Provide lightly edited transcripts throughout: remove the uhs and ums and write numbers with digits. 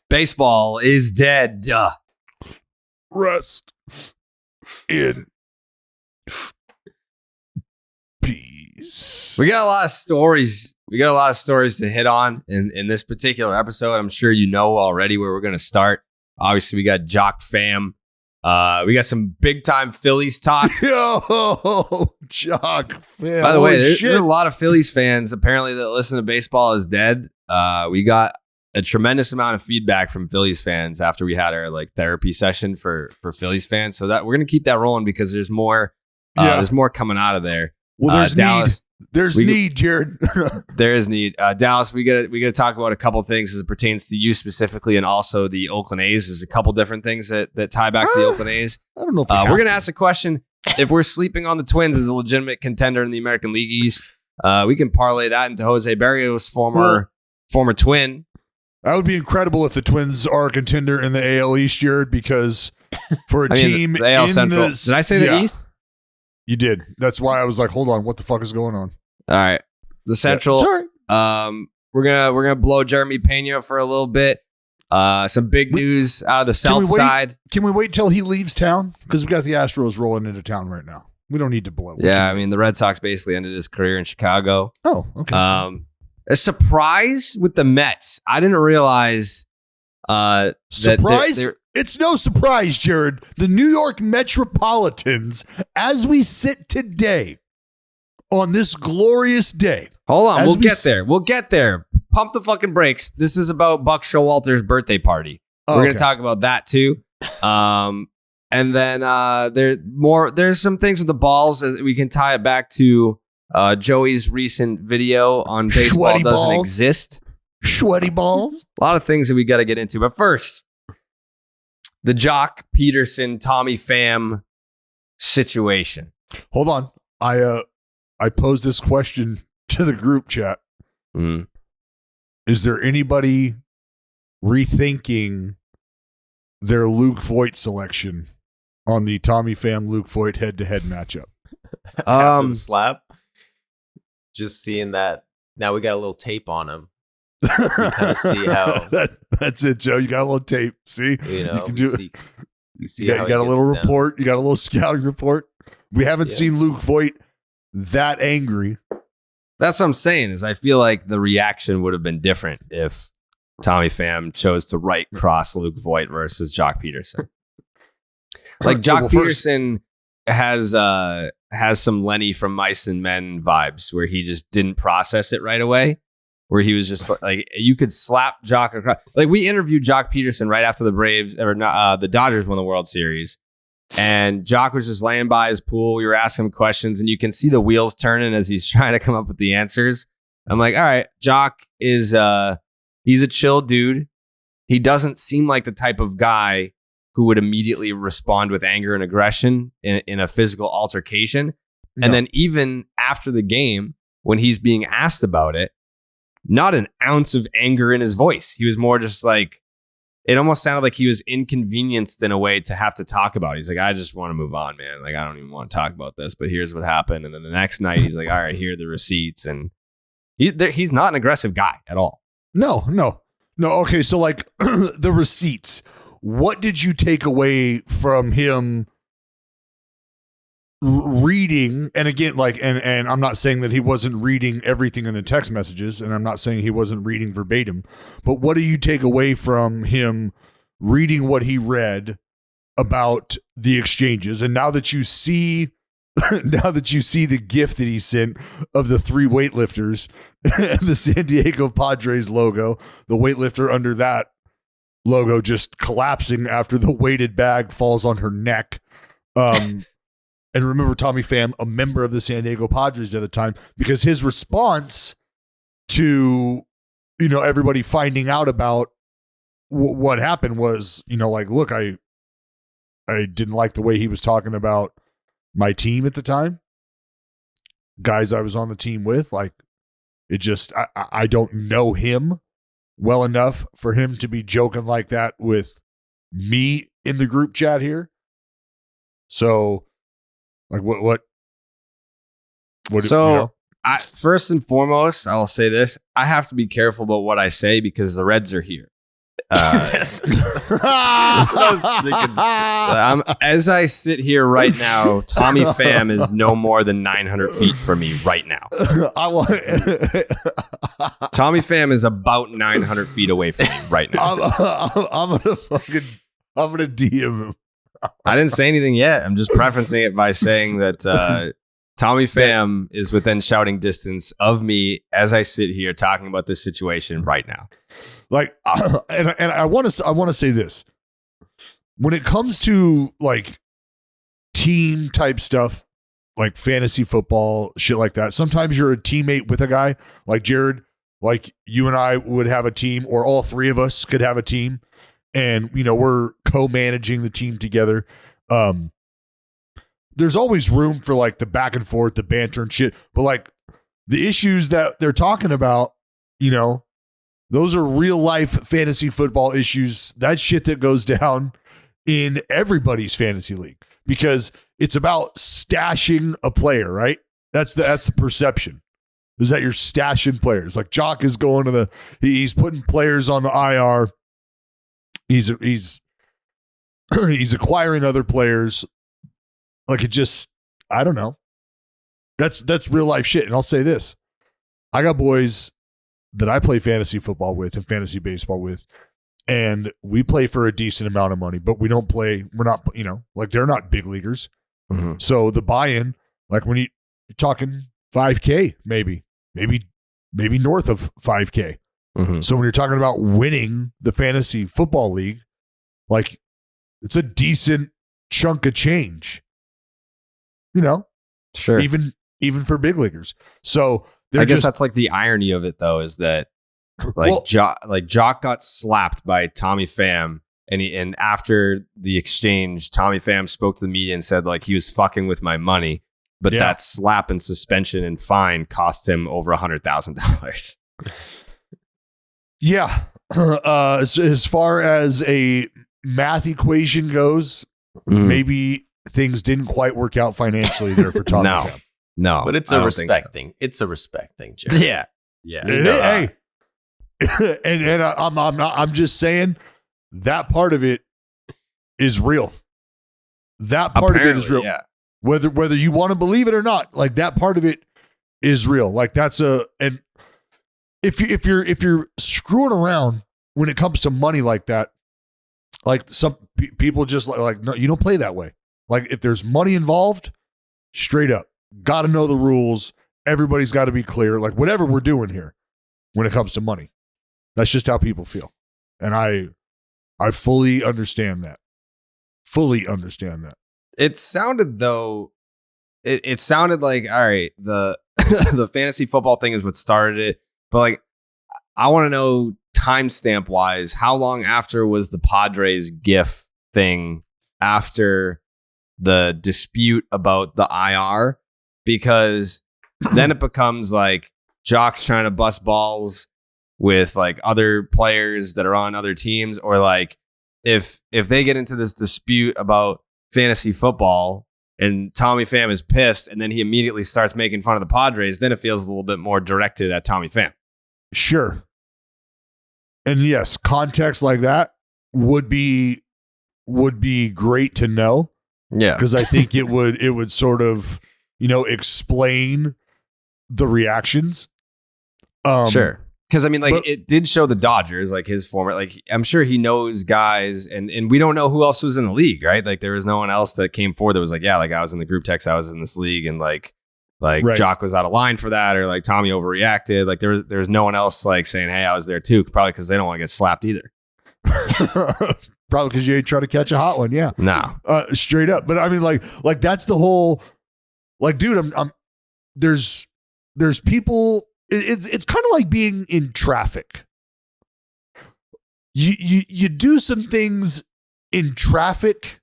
Baseball is dead. Duh. Rest in peace. We got a lot of stories. We got a lot of stories to hit on in this particular episode. I'm sure you know already where we're going to start. Obviously, we got Joc Pham. We got some big time Phillies talk. Yo, Joc Pham. By the way, there's a lot of Phillies fans apparently that listen to Baseball is Dead. We got a tremendous amount of feedback from Phillies fans after we had our therapy session for Phillies fans. So that we're gonna keep that rolling because there's more. There's more coming out of there. Well, there's Dallas. There's need, Jared. There is need. Dallas, we gotta talk about a couple things as it pertains to you specifically, and also the Oakland A's. There's a couple different things that tie back to the Oakland A's. I don't know if we're gonna ask a question: if we're sleeping on the Twins as a legitimate contender in the American League East, we can parlay that into Jose Barrios' former Twin. That would be incredible if the Twins are a contender in the AL East, Jared, because for a team the AL Central. Did I say the East? You did. That's why I was like, hold on, what the fuck is going on? All right. The Central. Sorry. We're gonna blow Jeremy Pena for a little bit. Some big news out of the South side. Can we wait till he leaves town? Because we got the Astros rolling into town right now. We don't need to blow. Yeah, I mean the Red Sox basically ended his career in Chicago. Oh, okay. A surprise with the Mets. I didn't realize. Surprise? It's no surprise, Jared. The New York Metropolitans, as we sit today on this glorious day. Hold on, we'll get there. We'll get there. Pump the fucking brakes. This is about Buck Showalter's birthday party. We're going to talk about that too. And then there's some things with the balls as we can tie it back to Joey's recent video on baseball doesn't exist. Sweaty balls. A lot of things that we got to get into. But first, the Joc Pederson, Tommy Pham situation. Hold on. I posed this question to the group chat. Mm-hmm. Is there anybody rethinking their Luke Voit selection on the Tommy Pham Luke Voit head-to-head matchup? After the slap? Just seeing that. Now we got a little tape on him. You kind of see how that's it, Joe. You got a little tape. See, you can do it. You see, you got a little report. You got a little scouting report. We haven't seen Luke Voit that angry. That's what I'm saying. Is I feel like the reaction would have been different if Tommy Pham chose to right cross Luke Voit versus Joc Pederson. Like Joc Pederson has some Lenny from Mice and Men vibes where he just didn't process it right away. Where he was just like, you could slap Joc across. Like we interviewed Joc Pederson right after the the Dodgers won the World Series, and Joc was just laying by his pool. We were asking him questions, and you can see the wheels turning as he's trying to come up with the answers. I'm like, all right, Joc is he's a chill dude. He doesn't seem like the type of guy who would immediately respond with anger and aggression in a physical altercation. No. And then even after the game, when he's being asked about it, not an ounce of anger in his voice. He was more just like, it almost sounded like he was inconvenienced in a way to have to talk about it. He's like, I just want to move on, man. Like, I don't even want to talk about this, but here's what happened. And then the next night, he's like, all right, here are the receipts. And he's not an aggressive guy at all. No. Okay, so like the receipts. What did you take away from him reading? And again, like, and I'm not saying that he wasn't reading everything in the text messages, and I'm not saying he wasn't reading verbatim, but what do you take away from him reading what he read about the exchanges? And now that you see the gift that he sent of the 3 weightlifters and the San Diego Padres logo, the weightlifter under that logo just collapsing after the weighted bag falls on her neck. And remember Tommy Pham, a member of the San Diego Padres at the time, because his response to, everybody finding out about what happened was, like, look, I didn't like the way he was talking about my team at the time. Guys I was on the team with, like, it just, I don't know him well enough for him to be joking like that with me in the group chat here. So, like, what? So, first and foremost, I'll say this. I have to be careful about what I say because the Reds are here. As I sit here right now, Tommy Pham is no more than 900 feet from me right now. Tommy Pham is about 900 feet away from me right now. I'm gonna DM him. I didn't say anything yet. I'm just prefacing it by saying that Tommy Pham is within shouting distance of me as I sit here talking about this situation right now. Like, and I want to say this: when it comes to like team type stuff, like fantasy football, shit like that, sometimes you're a teammate with a guy like Jared, like you and I would have a team, or all three of us could have a team, and we're co-managing the team together. There's always room for like the back and forth, the banter and shit, but like the issues that they're talking about, those are real life fantasy football issues. That's shit that goes down in everybody's fantasy league because it's about stashing a player, right? That's the perception, is that you're stashing players. Like Joc is going to he's putting players on the IR. He's acquiring other players. Like I don't know. That's real life shit. And I'll say this: I got boys that I play fantasy football with and fantasy baseball with, and we play for a decent amount of money, but we're not, like they're not big leaguers. Mm-hmm. So the buy-in, like when you're talking 5K, maybe north of 5K. Mm-hmm. So when you're talking about winning the fantasy football league, like it's a decent chunk of change, sure. Even for big leaguers. So I guess that's like the irony of it, though, is that Joc got slapped by Tommy Pham, and after the exchange, Tommy Pham spoke to the media and said like he was fucking with my money, but that slap and suspension and fine cost him over $100,000. Yeah, as far as a math equation goes, maybe things didn't quite work out financially there for Tommy Pham. No, but it's a respect thing. It's a respect thing, Jared. Yeah. Hey, and I'm just saying that part of it is real. That part of it is real. Yeah. Whether you want to believe it or not, like that part of it is real. Like and if you're screwing around when it comes to money like that, like some people just like no, you don't play that way. Like if there's money involved, straight up. Got to know the rules. Everybody's got to be clear. Like whatever we're doing here when it comes to money, that's just how people feel. And I fully understand that. It sounded though, it sounded like, all right, the the fantasy football thing is what started it. But like, I want to know timestamp wise, how long after was the Padres GIF thing after the dispute about the IR? Because then it becomes like Joc's trying to bust balls with like other players that are on other teams, or like if they get into this dispute about fantasy football and Tommy Pham is pissed and then he immediately starts making fun of the Padres, then it feels a little bit more directed at Tommy Pham. Sure. And yes, context like that would be great to know. Yeah. Because I think it would sort of explain the reactions. Sure. Because I mean, like it did show the Dodgers, like his former, like I'm sure he knows guys, and we don't know who else was in the league, right? Like there was no one else that came forward that was like, yeah, like I was in the group text, I was in this league, and like right. Joc was out of line for that, or like Tommy overreacted. Like there was no one else like saying, hey, I was there too, probably because they don't want to get slapped either. Probably because you ain't trying to catch a hot one. Yeah. No. Straight up. But I mean, like that's the whole, like, dude, there's people, it's kind of like being in traffic. You do some things in traffic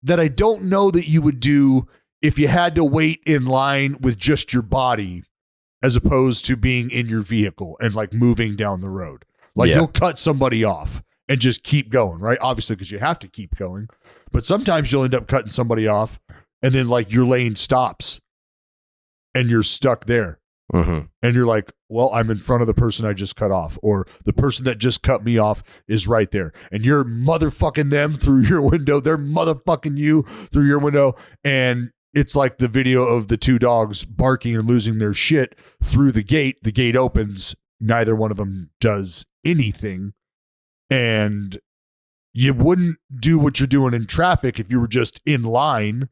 that I don't know that you would do if you had to wait in line with just your body as opposed to being in your vehicle and like moving down the road. Like you'll cut somebody off and just keep going, right? Obviously, because you have to keep going. But sometimes you'll end up cutting somebody off and then like your lane stops and you're stuck there. And you're like, well, I'm in front of the person I just cut off, or the person that just cut me off is right there. And you're motherfucking them through your window. They're motherfucking you through your window. And it's like the video of the two dogs barking and losing their shit through the gate. The gate opens. Neither one of them does anything. And you wouldn't do what you're doing in traffic if you were just in line,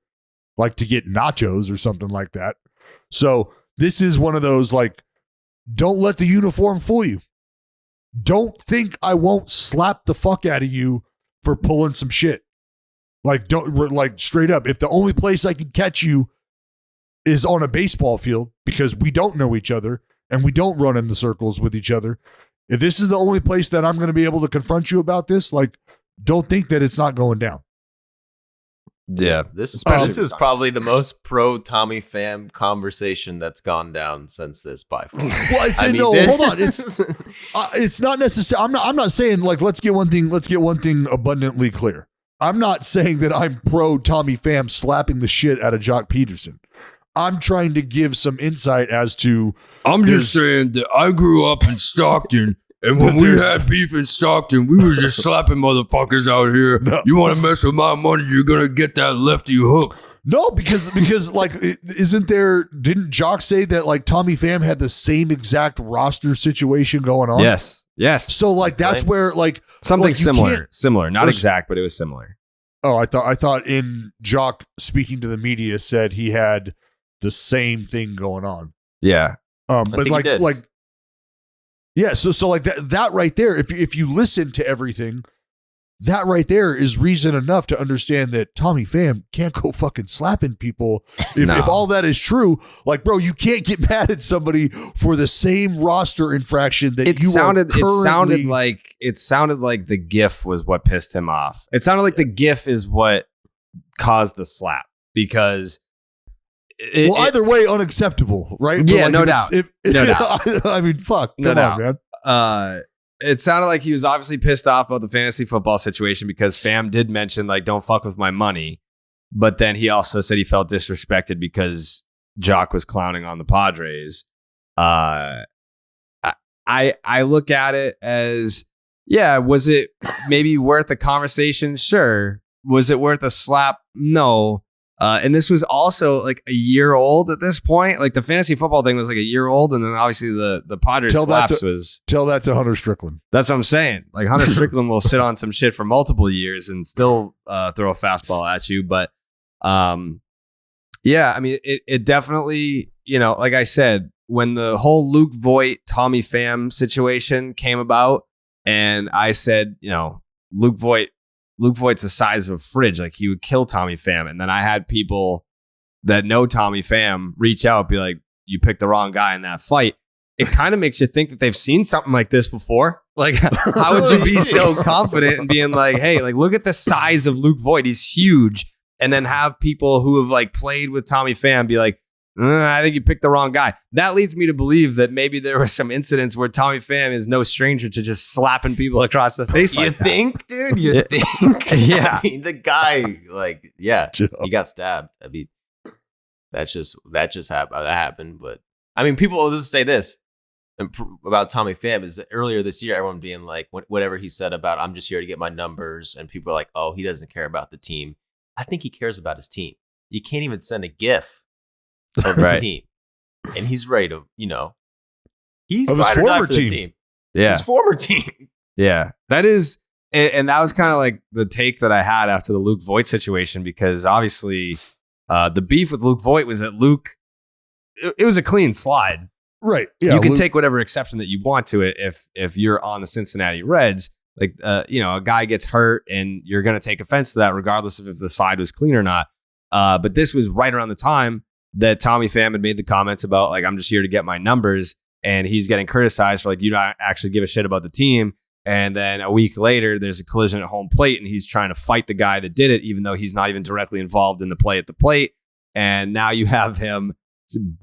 like to get nachos or something like that. So this is one of those, like, don't let the uniform fool you. Don't think I won't slap the fuck out of you for pulling some shit. Like, straight up, if the only place I can catch you is on a baseball field because we don't know each other and we don't run in the circles with each other, if this is the only place that I'm going to be able to confront you about this, like, don't think that it's not going down. Yeah, this is probably the most pro Tommy Pham conversation that's gone down since this by far. Well, hold on. It's not necessary. I'm not saying, like, let's get one thing abundantly clear. I'm not saying that I'm pro Tommy Pham slapping the shit out of Joc Pederson. I'm trying to give some insight as to. I'm just saying that I grew up in Stockton. And when we had beef in Stockton, we was just slapping motherfuckers out here. No. You want to mess with my money, you're going to get that lefty hook. No, because like, didn't Joc say that, like, Tommy Pham had the same exact roster situation going on? Yes. So, like, that's where, like, something similar, not exact, but it was similar. Oh, I thought in Joc speaking to the media said he had the same thing going on. Yeah. But like. Yeah, so like that right there, if you listen to everything, that right there is reason enough to understand that Tommy Pham can't go fucking slapping people. If all that is true, like, bro, you can't get mad at somebody for the same roster infraction that sounded like the GIF was what pissed him off. It sounded like the GIF is what caused the slap because. Either way, unacceptable, right? Yeah, like, no doubt. No doubt. I mean, fuck. Come on, man. It sounded like he was obviously pissed off about the fantasy football situation because Pham did mention, like, don't fuck with my money. But then he also said he felt disrespected because Joc was clowning on the Padres. I look at it as, yeah, was it maybe worth a conversation? Sure. Was it worth a slap? No. And this was also like a year old at this point. Like, the fantasy football thing was like a year old. And then obviously the Padres collapse was. Tell that to Hunter Strickland. That's what I'm saying. Like, Hunter Strickland will sit on some shit for multiple years and still throw a fastball at you. But yeah, I mean, it definitely, you know, like I said, when the whole Luke Voit, Tommy Pham situation came about, and I said, you know, Luke Voigt's the size of a fridge. Like, he would kill Tommy Pham. And then I had people that know Tommy Pham reach out, be like, you picked the wrong guy in that fight. It kind of makes you think that they've seen something like this before. Like, how would you be so confident in being like, hey, like, look at the size of Luke Voit. He's huge. And then have people who have, like, played with Tommy Pham be like, I think you picked the wrong guy. That leads me to believe that maybe there were some incidents where Tommy Pham is no stranger to just slapping people across the face. You think, dude? You think? Yeah. I mean, the guy, like, yeah, he got stabbed. I mean, that just happened. But I mean, people will just say this about Tommy Pham is that earlier this year, everyone being like, whatever he said about, I'm just here to get my numbers, and people are like, oh, he doesn't care about the team. I think he cares about his team. You can't even send a GIF of his team, and he's ready to, you know, he's of his former team. Yeah, his former team. Yeah, that is, and that was kind of like the take that I had after the Luke Voit situation, because obviously the beef with Luke Voit was that Luke, it was a clean slide, right? Yeah, you can take whatever exception that you want to it if you're on the Cincinnati Reds. Like, you know, a guy gets hurt and you're going to take offense to that, regardless of if the slide was clean or not. But this was right around the time that Tommy Pham had made the comments about, like, I'm just here to get my numbers, and he's getting criticized for, like, you don't actually give a shit about the team. And then a week later, there's a collision at home plate, and he's trying to fight the guy that did it, even though he's not even directly involved in the play at the plate. And now you have him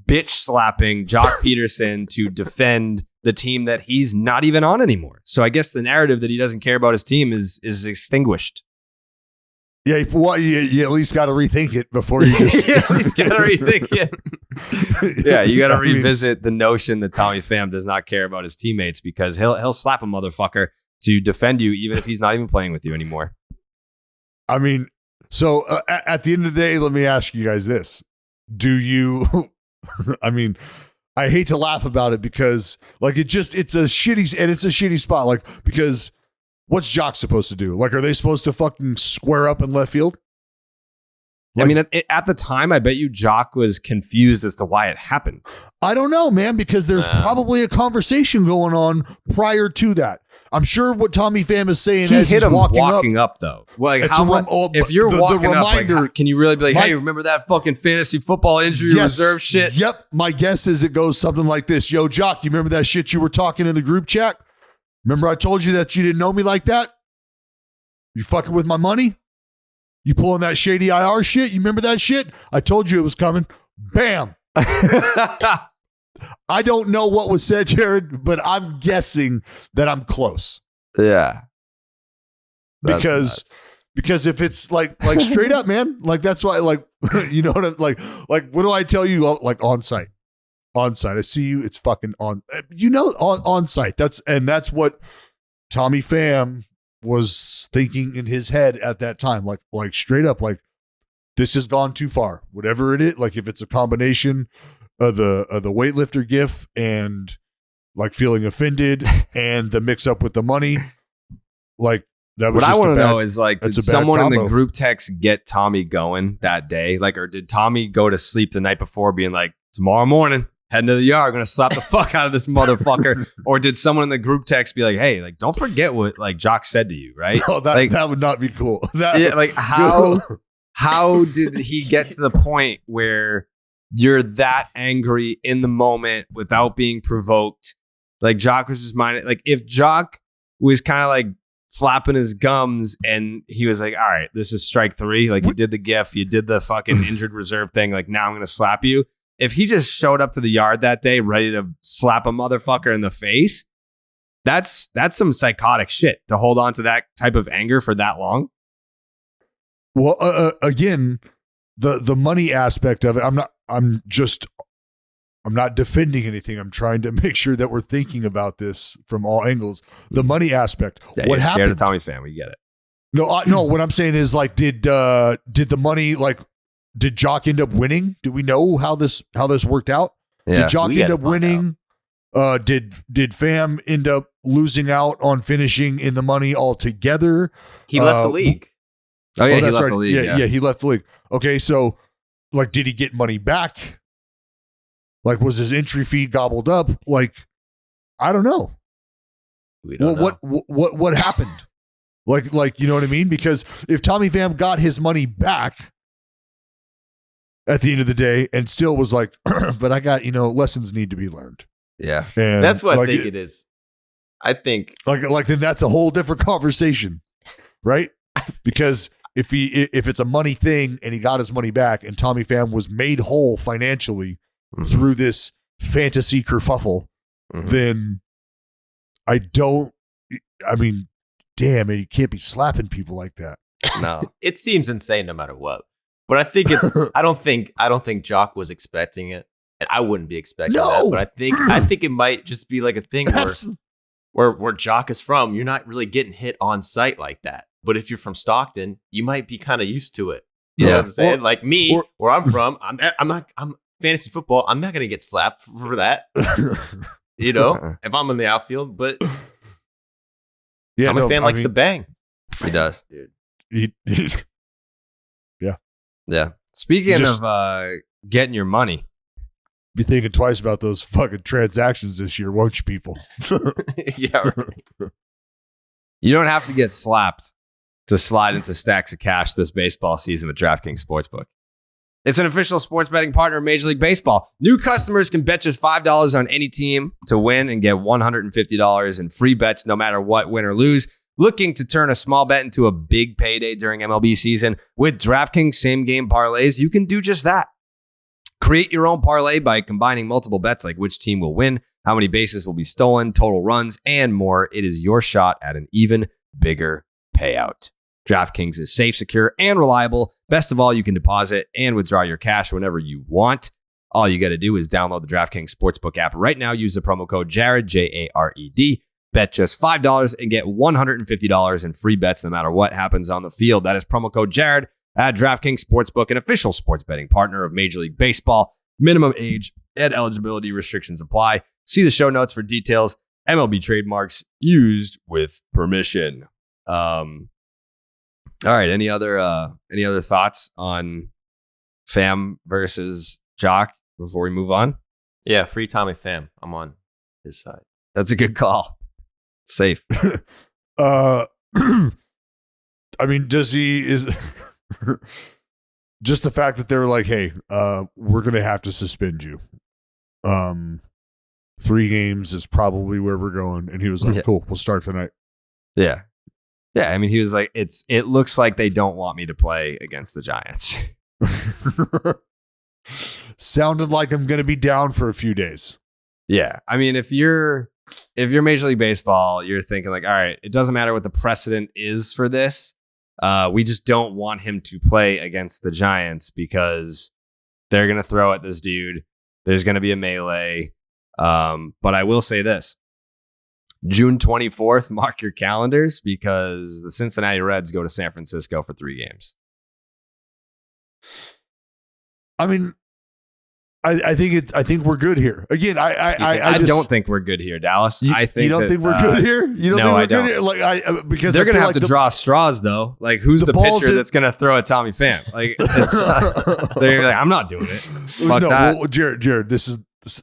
bitch slapping Joc Pederson to defend the team that he's not even on anymore. So I guess the narrative that he doesn't care about his team is extinguished. Yeah, well, you at least got to rethink it before you just. You at least got to rethink it. Yeah, you got to revisit the notion that Tommy Pham does not care about his teammates because he'll slap a motherfucker to defend you even if he's not even playing with you anymore. I mean, so at the end of the day, let me ask you guys this. Do you, I mean, I hate to laugh about it because like it's a shitty spot. Like, because what's Joc supposed to do? Like, are they supposed to fucking square up in left field? Like, I mean, at the time, I bet you Joc was confused as to why it happened. I don't know, man, because there's probably a conversation going on prior to that. I'm sure what Tommy Pham is saying as he's walking up, though. Well, like if you're walking up, like, can you really be like, hey, remember that fucking fantasy football injury reserve shit? Yep. My guess is it goes something like this. Yo, Joc, you remember that shit you were talking in the group chat? Remember I told you that you didn't know me like that? You fucking with my money? You pulling that shady IR shit? You remember that shit? I told you it was coming. Bam. I don't know what was said, Jared, but I'm guessing that I'm close. Yeah. Because if it's like straight up, man, like that's why, like, you know what I'm like what do I tell you? Like on site. I see you. It's fucking on, on site. That's what Tommy Pham was thinking in his head at that time. Like straight up, like this has gone too far. Whatever it is, like if it's a combination of the weightlifter gif and like feeling offended and the mix up with the money, like that was. What I want to know is like, did someone in the group text get Tommy going that day? Like, or did Tommy go to sleep the night before being like, tomorrow morning, heading to the yard, gonna slap the fuck out of this motherfucker? Or did someone in the group text be like, hey, like, don't forget what like Joc said to you, right? Oh, that would not be cool. How did he get to the point where you're that angry in the moment without being provoked? Like Joc was just minded. Like if Joc was kind of like flapping his gums and he was like, all right, this is strike 3. Like you did the gif, you did the fucking injured reserve thing. Like now I'm going to slap you. If he just showed up to the yard that day, ready to slap a motherfucker in the face, that's some psychotic shit to hold on to that type of anger for that long. Well, again, the money aspect of it, I'm not defending anything. I'm trying to make sure that we're thinking about this from all angles. The money aspect. Yeah, what happened? Scared of Tommy Pham. We get it. No. What I'm saying is like, did the money, like, did Joc end up winning? Do we know how this worked out? Yeah, did Joc end up winning? Did Pham end up losing out on finishing in the money altogether? He left the league. Oh yeah, he left the league. Yeah, he left the league. Okay, so like, did he get money back? Like, was his entry fee gobbled up? Like, I don't know. We don't know. What happened? like, you know what I mean? Because if Tommy Pham got his money back at the end of the day and still was like, but I got, lessons need to be learned. Yeah. And that's what I think it is. I think like then that's a whole different conversation, right? Because if it's a money thing and he got his money back and Tommy Pham was made whole financially through this fantasy kerfuffle, then damn it, you can't be slapping people like that. No, it seems insane no matter what. But I think I don't think Joc was expecting it, and I wouldn't be expecting that. But I think it might just be like a thing where Joc is from, you're not really getting hit on site like that. But if you're from Stockton, you might be kind of used to it. You know what I'm saying? Like me, where I'm from, I'm fantasy football. I'm not gonna get slapped for that. If I'm in the outfield, but I'm a fan likes to bang. He does, dude. Yeah. Speaking of getting your money, be thinking twice about those fucking transactions this year, won't you, people? Yeah. Right. You don't have to get slapped to slide into stacks of cash this baseball season with DraftKings Sportsbook. It's an official sports betting partner of Major League Baseball. New customers can bet just $5 on any team to win and get $150 in free bets no matter what, win or lose. Looking to turn a small bet into a big payday during MLB season? With DraftKings same-game parlays, you can do just that. Create your own parlay by combining multiple bets like which team will win, how many bases will be stolen, total runs, and more. It is your shot at an even bigger payout. DraftKings is safe, secure, and reliable. Best of all, you can deposit and withdraw your cash whenever you want. All you got to do is download the DraftKings Sportsbook app right now. Use the promo code Jared, Jared. Bet just $5 and get $150 in free bets no matter what happens on the field. That is promo code Jared at DraftKings Sportsbook, an official sports betting partner of Major League Baseball. Minimum age and eligibility restrictions apply. See the show notes for details. MLB trademarks used with permission. All right. Any other thoughts on Pham versus Joc before we move on? Yeah, free Tommy Pham. I'm on his side. That's a good call. Safe. I mean, just the fact that they're like, hey, we're going to have to suspend you. 3 games is probably where we're going. And he was like, cool, we'll start tonight. Yeah. Yeah. I mean, he was like, it looks like they don't want me to play against the Giants. Sounded like I'm going to be down for a few days. Yeah. I mean, if you're Major League Baseball, you're thinking like, all right, it doesn't matter what the precedent is for this. We just don't want him to play against the Giants because they're going to throw at this dude. There's going to be a melee. But I will say this. June 24th, mark your calendars because the Cincinnati Reds go to San Francisco for 3 games. I mean, I think we're good here. Again, I don't think we're good here, Dallas. I think you don't think we're good here. You don't think we're good here? Like because they're gonna have to draw straws though. Like who's the pitcher that's gonna throw at Tommy Pham? Like they're like, I'm not doing it. Fuck that. Well, Jared,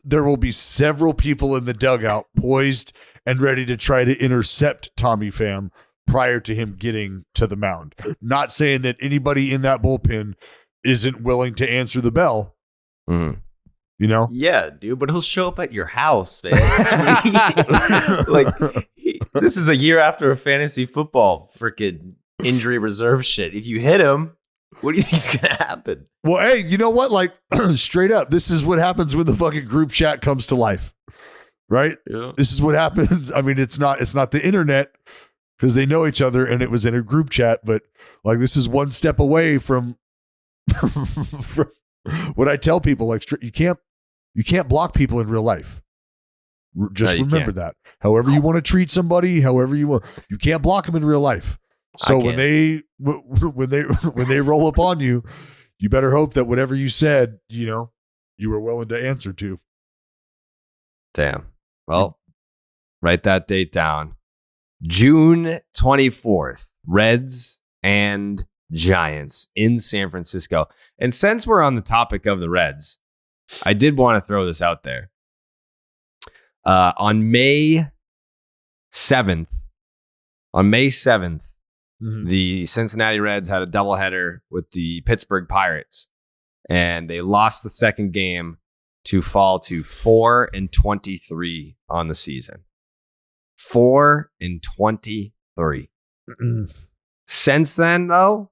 there will be several people in the dugout poised and ready to try to intercept Tommy Pham prior to him getting to the mound. Not saying that anybody in that bullpen isn't willing to answer the bell. Mm-hmm. You know? Yeah, dude, but he'll show up at your house, man. This is a year after a fantasy football freaking injury reserve shit. If you hit him, what do you think's going to happen? Well, hey, you know what? Like, straight up, this is what happens when the fucking group chat comes to life, right? Yeah. This is what happens. I mean, it's not the internet because they know each other and it was in a group chat, but like this is one step away from what I tell people. Like, you can't block people in real life. Just remember that. However you want to treat somebody, however you want, you can't block them in real life. So when they roll up on you, you better hope that whatever you said, you were willing to answer to. Damn. Well, write that date down. June 24th, Reds and Giants in San Francisco. And since we're on the topic of the Reds, I did want to throw this out there. On May 7th, mm-hmm. the Cincinnati Reds had a doubleheader with the Pittsburgh Pirates, and they lost the second game to fall to 4-23 on the season. 4-23. Mm-hmm. Since then, though,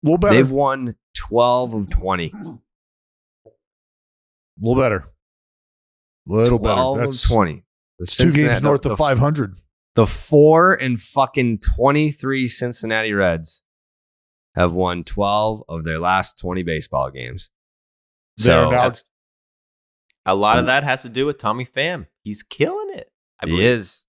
they've won 12 of 20. A little better. Little better. 12 of 20. It's 2 games north of 500. The 4-23 Cincinnati Reds have won 12 of their last 20 baseball games. So a lot of that has to do with Tommy Pham. He's killing it. He is.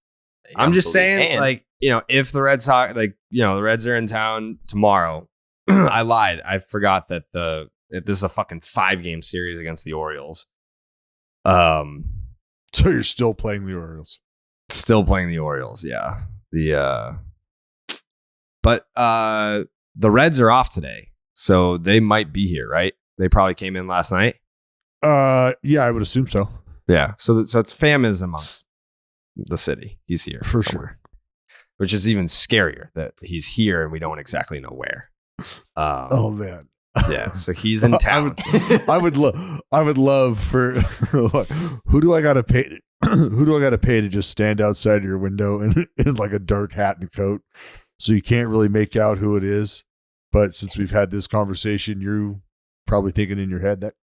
I'm just saying, like, if the Red Sox, like, the Reds are in town tomorrow. I lied. I forgot that this is a fucking 5-game series against the Orioles. So you're still playing the Orioles? Still playing the Orioles, yeah. But the Reds are off today, so they might be here, right? They probably came in last night. Yeah, I would assume so. Yeah, so it's Pham is amongst the city. He's here for somewhere. Sure, which is even scarier that he's here and we don't exactly know where. Oh man. Yeah, so he's in town. I would love for who do I gotta pay? Who do I gotta pay to just stand outside your window in like a dark hat and coat, so you can't really make out who it is? But since we've had this conversation, you're probably thinking in your head that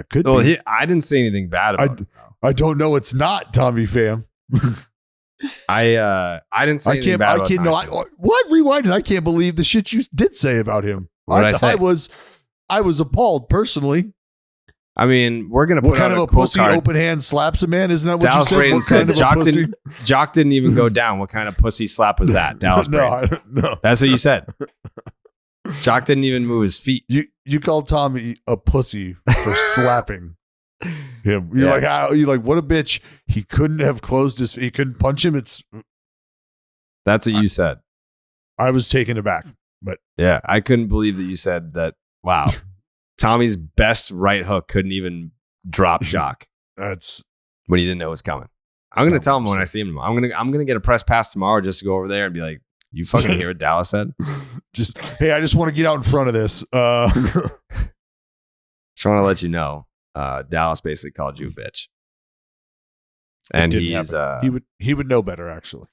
could be. I didn't say anything bad about it. I don't know. It's not Tommy Pham. I didn't say anything bad about Tommy Pham. What? Rewinded. I can't believe the shit you did say about him. What did I say? I was appalled personally. I mean, we're gonna What put kind out of a quote pussy card. open hand slaps a man? Isn't that what Dallas you said? Braden What said kind of a pussy? Joc didn't even go down. What kind of pussy slap was that? Dallas Braden. No. That's what you said. Joc didn't even move his feet. You called Tommy a pussy for slapping him. You're like, what a bitch. He couldn't have closed his. He couldn't punch him. That's what you said. I was taken aback, but yeah, I couldn't believe that you said that. Wow, Tommy's best right hook couldn't even drop Joc. That's when he didn't know it was coming. I'm gonna tell him when I see him. I'm gonna get a press pass tomorrow just to go over there and be like, "You fucking hear what Dallas said?" Hey, I just want to get out in front of this. Just want to let you know, Dallas basically called you a bitch, and he's he would know better actually.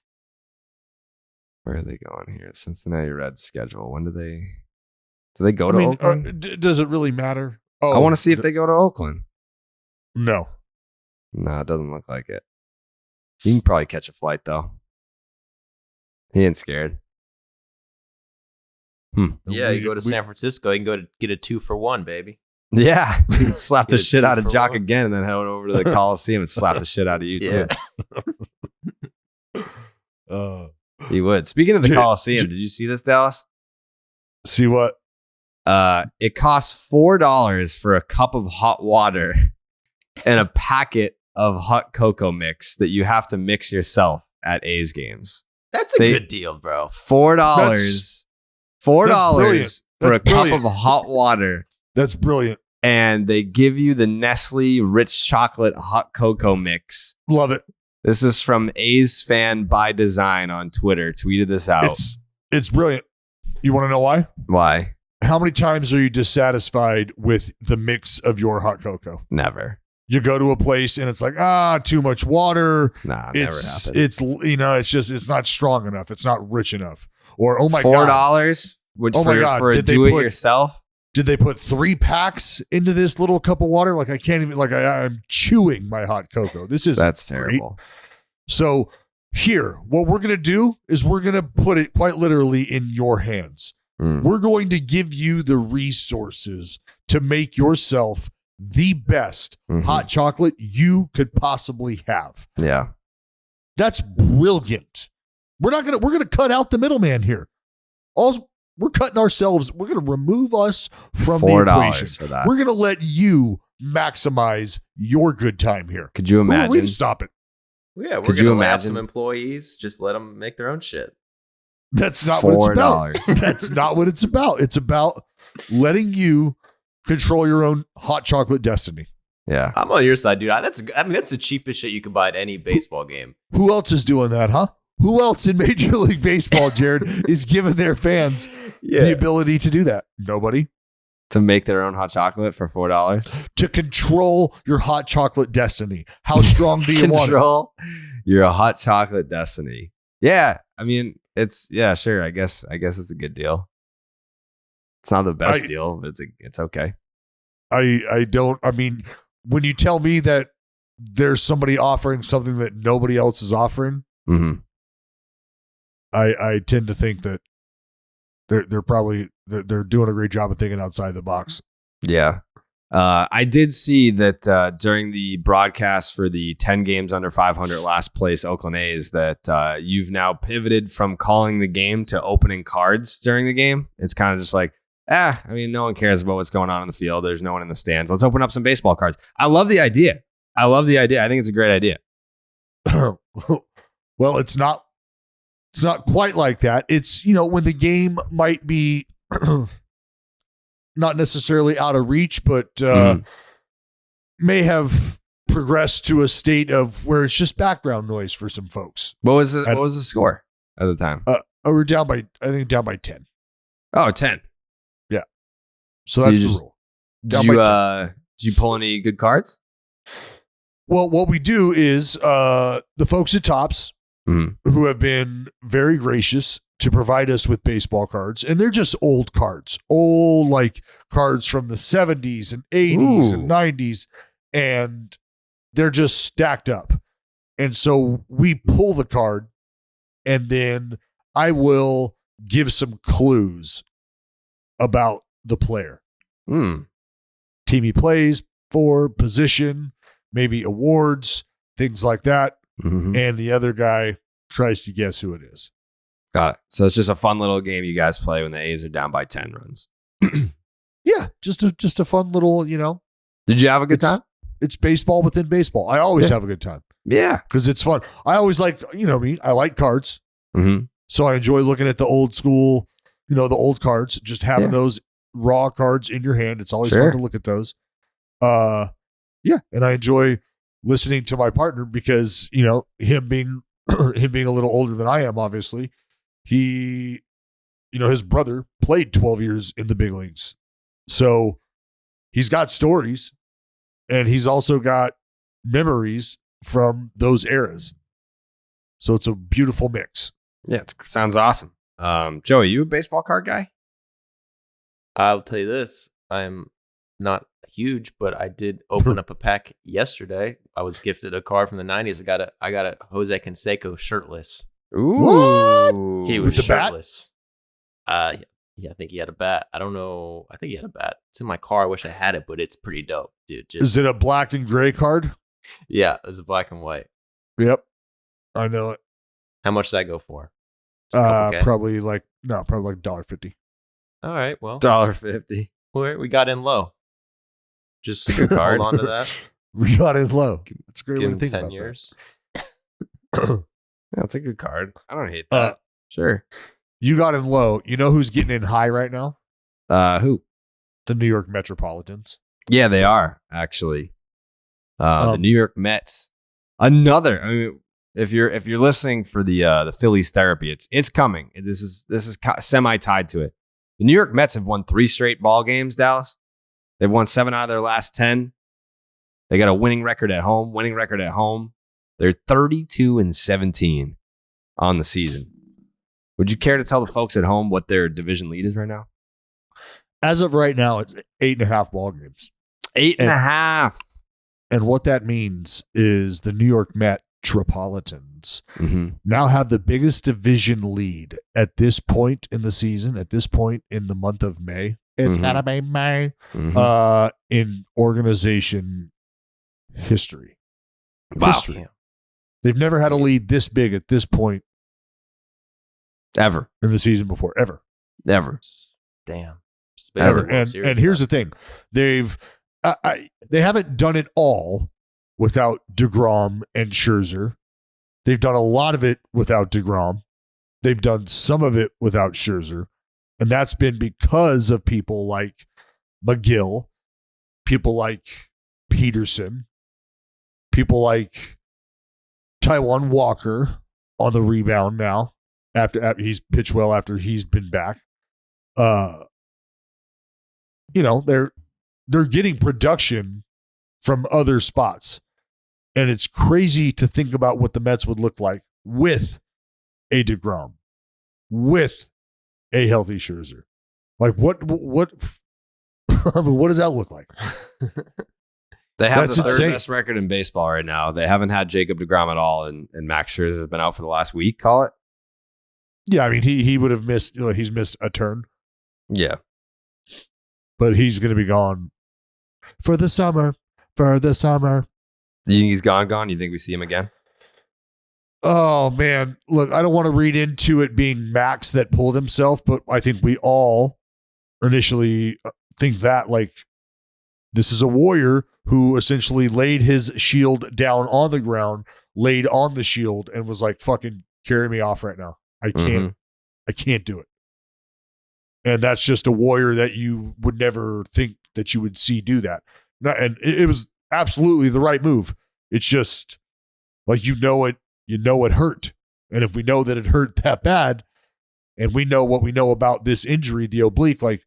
Where are they going here? Cincinnati Reds schedule. When do they go to Oakland? Does it really matter? I want to see if they go to Oakland. No, it doesn't look like it. You can probably catch a flight though. He ain't scared. Yeah, you go to San Francisco, you can go to get a 2-for-1, baby. Yeah, you can slap the shit out of Joc again and then head over to the Coliseum and slap the shit out of you too. He would. Speaking of the Coliseum, did you see this, Dallas? See what? It costs $4 for a cup of hot water and a packet of hot cocoa mix that you have to mix yourself at A's games. That's a good deal, bro. $4 for a cup of hot water. That's brilliant. And they give you the Nestle rich chocolate hot cocoa mix. Love it. This is from A's Fan by Design on Twitter. Tweeted this out. It's brilliant. You want to know why? Why? How many times are you dissatisfied with the mix of your hot cocoa? Never. You go to a place and it's like, too much water. Nah, never happened. It's not strong enough. It's not rich enough. Or, oh my $4 God. for a do-it-yourself? Did they put 3 packs into this little cup of water? Like I can't even, I'm chewing my hot cocoa. That's terrible. Great. So here, what we're going to do is we're going to put it quite literally in your hands. We're going to give you the resources to make yourself the best hot chocolate you could possibly have. Yeah. That's brilliant. We're going to cut out the middleman here. We're cutting ourselves. We're going to remove us from the equation. For that. We're going to let you maximize your good time here. Could you imagine? We stop it. Yeah, we're going to have some employees. Just let them make their own shit. That's not what it's about. That's not what it's about. It's about letting you control your own hot chocolate destiny. Yeah. I'm on your side, dude. That's the cheapest shit you can buy at any baseball game. Who else is doing that, huh? Who else in Major League Baseball, Jared, is giving their fans the ability to do that? Nobody. To make their own hot chocolate for $4? To control your hot chocolate destiny. How strong do you want it? Control your hot chocolate destiny. Yeah. I mean, sure. I guess it's a good deal. It's not the best deal, but it's okay. I mean, when you tell me that there's somebody offering something that nobody else is offering, I tend to think that they're probably they're doing a great job of thinking outside the box. Yeah. I did see that during the broadcast for the 10 games under 500 last place Oakland A's that you've now pivoted from calling the game to opening cards during the game. It's kind of just like, I mean, no one cares about what's going on in the field. There's no one in the stands. Let's open up some baseball cards. I love the idea. I think it's a great idea. Well, it's not quite like that. It's, when the game might be not necessarily out of reach, but may have progressed to a state of where it's just background noise for some folks. What was the score at the time? We're down by 10. Oh, 10. Yeah. So that's the rule. Did you pull any good cards? Well, what we do is the folks at Topps, who have been very gracious to provide us with baseball cards, and they're just old cards, like cards from the 70s and 80s and 90s, and they're just stacked up. And so we pull the card, and then I will give some clues about the player. Team he plays for, position, maybe awards, things like that. And the other guy tries to guess who it is. Got it. So it's just a fun little game you guys play when the A's are down by 10 runs. Yeah, just a fun little, Did you have a good time? It's baseball within baseball. I always have a good time. Yeah. Because it's fun. I always like, me, I like cards. So I enjoy looking at the old school, the old cards, just having those raw cards in your hand. It's always fun to look at those. And I enjoy listening to my partner because, him being a little older than I am, obviously, he, his brother played 12 years in the big leagues. So he's got stories, and he's also got memories from those eras. So it's a beautiful mix. Yeah, it sounds awesome. Joe, are you a baseball card guy? I'll tell you this. I'm not huge, but I did open up a pack yesterday. I was gifted a card from the 90s. I got a Jose Canseco shirtless. Ooh. What? He was With the bat? shirtless. Yeah, I think he had a bat. I don't know. I think he had a bat. It's in my car. I wish I had it, but it's pretty dope, dude. Is it a black and gray card? Yeah, it's black and white. Yep. I know it. How much does that go for? $2K? Probably like $1.50. All right, well, $1.50. we got in low. Just It's a good card. hold on to that. We got in low. It's a great Give way to him think 10 about years. that. Yeah, it's a good card. I don't hate that. Sure. You got in low. You know who's getting in high right now? Who? The New York Metropolitans. Yeah, they are actually. The New York Mets. Another. I mean, if you're listening for the Phillies therapy, it's coming. This is semi tied to it. The New York Mets have won 3 straight ball games. Dallas. They've won 7 out of their last 10. They got a winning record at home. They're 32-17 on the season. Would you care to tell the folks at home what their division lead is right now? As of right now, it's 8.5 ball games. 8.5. And what that means is the New York Metropolitans now have the biggest division lead at this point in the season, at this point in the month of May. It's gotta be May. In organization history. Wow. History. They've never had a lead this big at this point Ever. in the season before, ever. Damn. Ever. And here's the thing. They haven't done it all without DeGrom and Scherzer. They've done a lot of it without DeGrom. They've done some of it without Scherzer. And that's been because of people like McGill, people like Pederson, people like Taijuan Walker on the rebound now after he's pitched well after he's been back. They're getting production from other spots. And it's crazy to think about what the Mets would look like with a DeGrom, with a healthy Scherzer. Like what I mean, what does that look like? They have That's the third insane. best record in baseball right now. They haven't had Jacob DeGrom at all, and Max Scherzer has been out for the last week, call it. Yeah, I mean, he would have missed, he's missed a turn, Yeah. but he's going to be gone for the summer. You think he's gone? You think we see him again? Oh, man. Look, I don't want to read into it being Max that pulled himself, but I think we all initially think that, like, this is a warrior who essentially laid his shield down on the ground, laid on the shield, and was like, fucking carry me off right now. I can't do it. And that's just a warrior that you would never think that you would see do that. And it was absolutely the right move. It's just like, it hurt. And if we know that it hurt that bad, and we know what we know about this injury, the oblique, like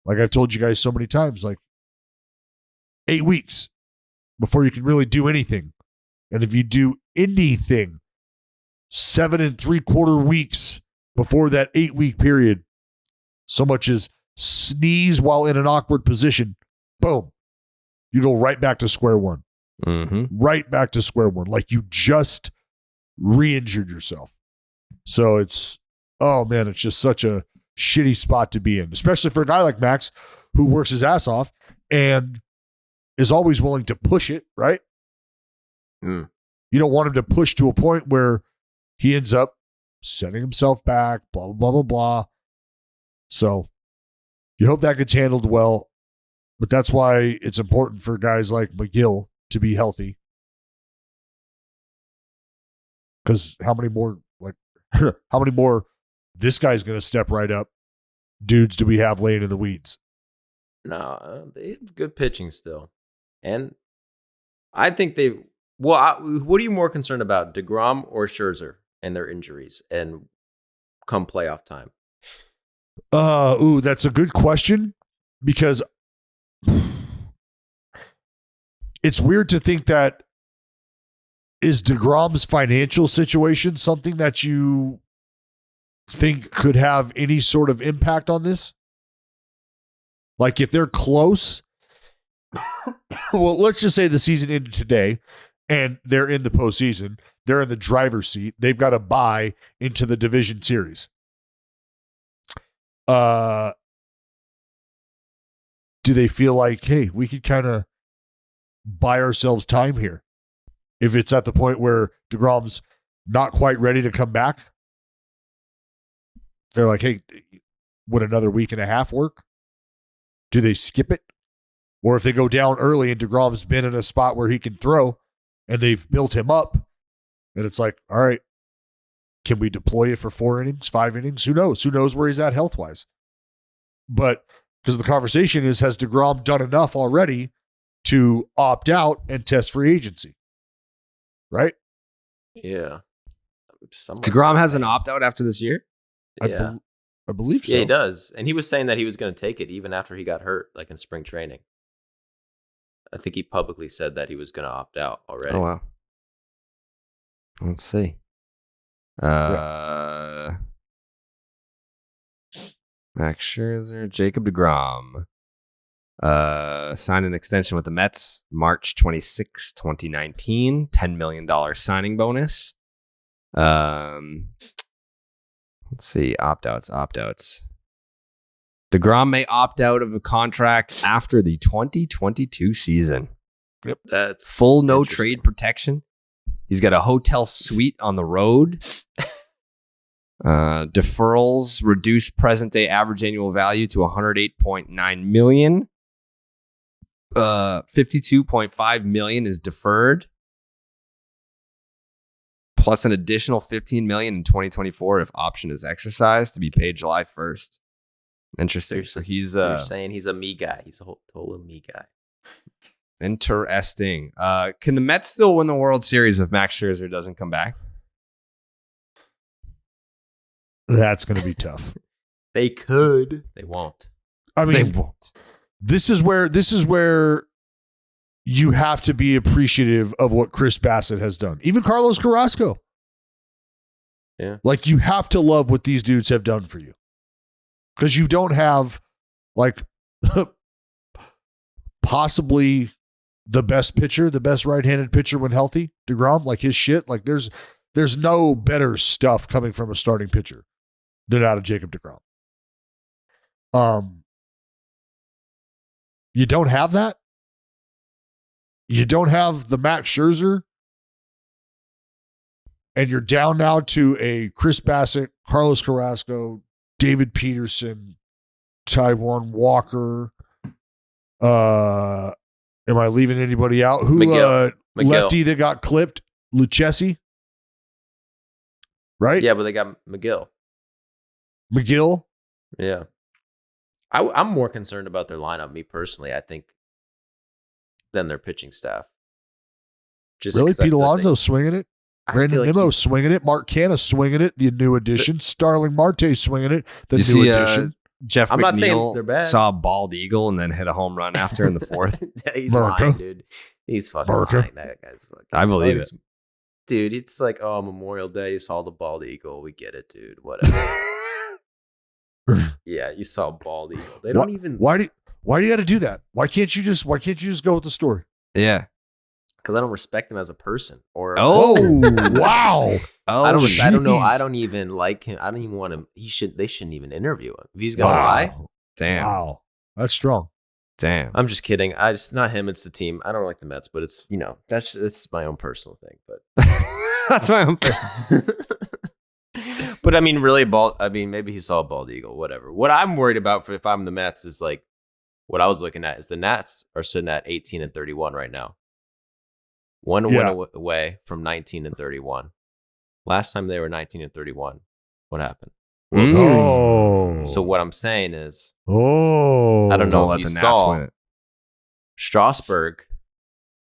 I've told you guys so many times, like 8 weeks before you can really do anything. And if you do anything 7 3/4 weeks before that 8-week period, so much as sneeze while in an awkward position, boom, you go right back to square one. Right back to square one. Like you just re-injured yourself. So it's just such a shitty spot to be in, especially for a guy like Max who works his ass off and is always willing to push it, right? You don't want him to push to a point where he ends up setting himself back, blah, blah, blah, blah, blah. So you hope that gets handled well, but that's why it's important for guys like McGill to be healthy. Because how many more this guy's going to step right up dudes do we have laying in the weeds? No, they have good pitching still. And I think what are you more concerned about, DeGrom or Scherzer and their injuries and come playoff time? That's a good question because it's weird to think that is DeGrom's financial situation something that you think could have any sort of impact on this? Like if they're close, well, let's just say the season ended today and they're in the postseason. They're in the driver's seat. They've got to bye into the division series. Do they feel like, hey, we could kind of buy ourselves time here? If it's at the point where DeGrom's not quite ready to come back, they're like, hey, would another week and a half work? Do they skip it? Or if they go down early and DeGrom's been in a spot where he can throw and they've built him up, and it's like, all right, can we deploy it for 4 innings, 5 innings? Who knows? Who knows where he's at health-wise? But because the conversation is, has DeGrom done enough already to opt out and test free agency? Right? Yeah. DeGrom has an opt-out after this year? Yeah. I believe so. Yeah, he does. And he was saying that he was going to take it even after he got hurt, like in spring training. I think he publicly said that he was going to opt out already. Oh, wow. Let's see. Max Scherzer, Jacob DeGrom. Signed an extension with the Mets March 26, 2019. $10 million signing bonus. Let's see. Opt-outs. DeGrom may opt out of a contract after the 2022 season. Yep. That's full no trade protection. He's got a hotel suite on the road. Deferrals reduce present day average annual value to $108.9 million. $52.5 million is deferred, plus an additional $15 million in 2024 if option is exercised, to be paid July 1st. Interesting. So he's you're saying he's a me guy. He's a total me guy. Interesting. Can the Mets still win the World Series if Max Scherzer doesn't come back? That's going to be tough. They could. They won't. I mean, They won't. This is where you have to be appreciative of what Chris Bassett has done. Even Carlos Carrasco. Yeah. Like, you have to love what these dudes have done for you. Because you don't have, like, possibly the best pitcher, the best right-handed pitcher when healthy, DeGrom, like his shit. Like, there's no better stuff coming from a starting pitcher than out of Jacob DeGrom. You don't have that. You don't have the Max Scherzer. And you're down now to a Chris Bassett, Carlos Carrasco, David Peterson, Taijuan Walker. Am I leaving anybody out? Who McGill. lefty that got clipped? Lucchesi? Right? Yeah, but they got McGill. McGill? Yeah. I'm more concerned about their lineup, me personally, I think, than their pitching staff. Just really? Pete Alonso swinging it? Brandon like Nimmo swinging it. Mark Canha swinging it. The new addition. Starling Marte swinging it. The You new see, addition. Jeff I'm not saying they're McNeil bad. saw a bald eagle and then hit a home run after in the fourth. He's Burka. lying, dude. He's fucking Burka. lying. That guy's fucking. I believe it. Dude, it's like, oh, Memorial Day, you saw the bald eagle. We get it, dude. Whatever. Yeah, you saw a bald eagle. They don't even. Why do you got to do that? Why can't you just go with the story? Yeah. Because I don't respect him as a person. Or wow. I don't know. I don't even like him. I don't even want him. They shouldn't even interview him. If he's gonna lie. Damn. Wow. That's strong. Damn. I'm just kidding. Not him. It's the team. I don't like the Mets, but it's that's my own personal thing. But that's my own. But I mean, really, maybe he saw a bald eagle. Whatever. What I'm worried about if I'm the Mets is like what I was looking at is the Nats are sitting at 18-31 right now. One win away from 19-31. Last time they were 19-31. What happened? So what I'm saying is, I don't know if you saw Strasburg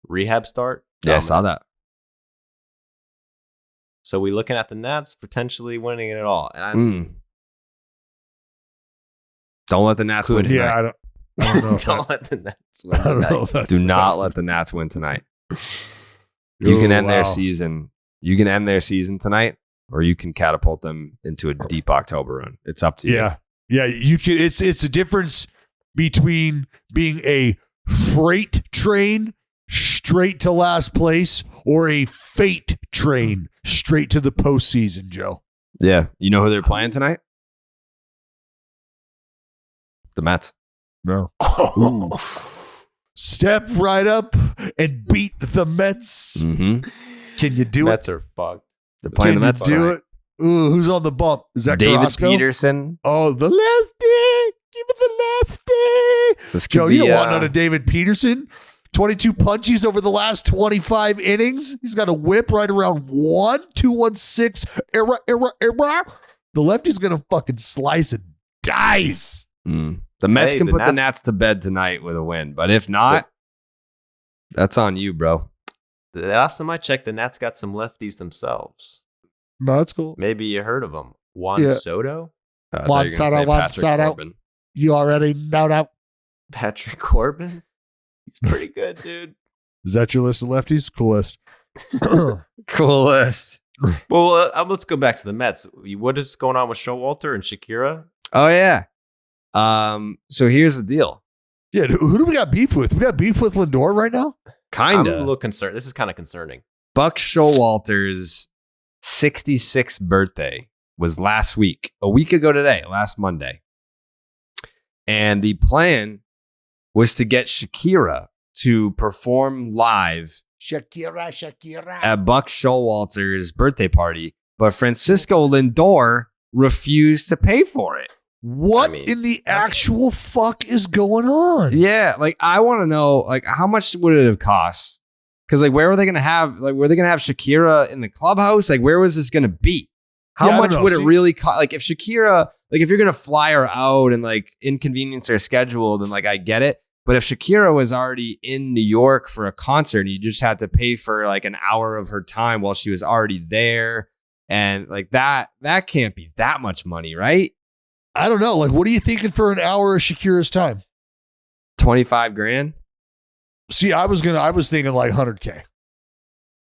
rehab start. Yeah, I saw that. So we looking at the Nats potentially winning it all. And don't let the Nats win tonight. Yeah, I don't know. Don't let the Nats win tonight. Do not let the Nats win tonight. You can end their season. You can end their season tonight, or you can catapult them into a deep October run. It's up to you. Yeah. You can. It's a difference between being a freight train straight to last place or a fate train straight to the postseason, Joe. Yeah. You know who they're playing tonight? The Mets. No. Step right up and beat the Mets. Mm-hmm. Can you do Mets it? are fucked. They're playing the Mets do it? Ooh, who's on the bump? Is that David Carrasco? Peterson? Oh, the lefty. Give me the lefty. Joe, you don't want none of David Peterson. 22 punchies over the last 25 innings. He's got a whip right around 216. Era. The lefty's going to fucking slice and dice. The Mets can put the Nats to bed tonight with a win, but if not, that's on you, bro. The last time I checked, the Nats got some lefties themselves. No, that's cool. Maybe you heard of him. Juan Soto? Juan Soto. You already know that. Patrick Corbin? He's pretty good, dude. Is that your list of lefties? Cool list. Cool list. Well, let's go back to the Mets. What is going on with Showalter and Shakira? Oh, yeah. So here's the deal. Yeah, who do we got beef with? We got beef with Lindor right now? I'm a little concerned. This is kind of concerning. Buck Showalter's 66th birthday was last week, a week ago today, last Monday. And the plan was to get Shakira to perform live Shakira at Buck Showalter's birthday party, but Francisco Lindor refused to pay for it. What in the actual fuck is going on? Yeah, like I want to know, like how much would it have cost? Because like where were they gonna have Shakira in the clubhouse? Like where was this gonna be? How much would it really cost? Like if Shakira, like if you're gonna fly her out and like inconvenience her schedule, then like I get it. But if Shakira was already in New York for a concert and you just had to pay for like an hour of her time while she was already there, and like that can't be that much money, right? I don't know. Like, what are you thinking for an hour of Shakira's time? 25 grand. See, I was thinking like 100K.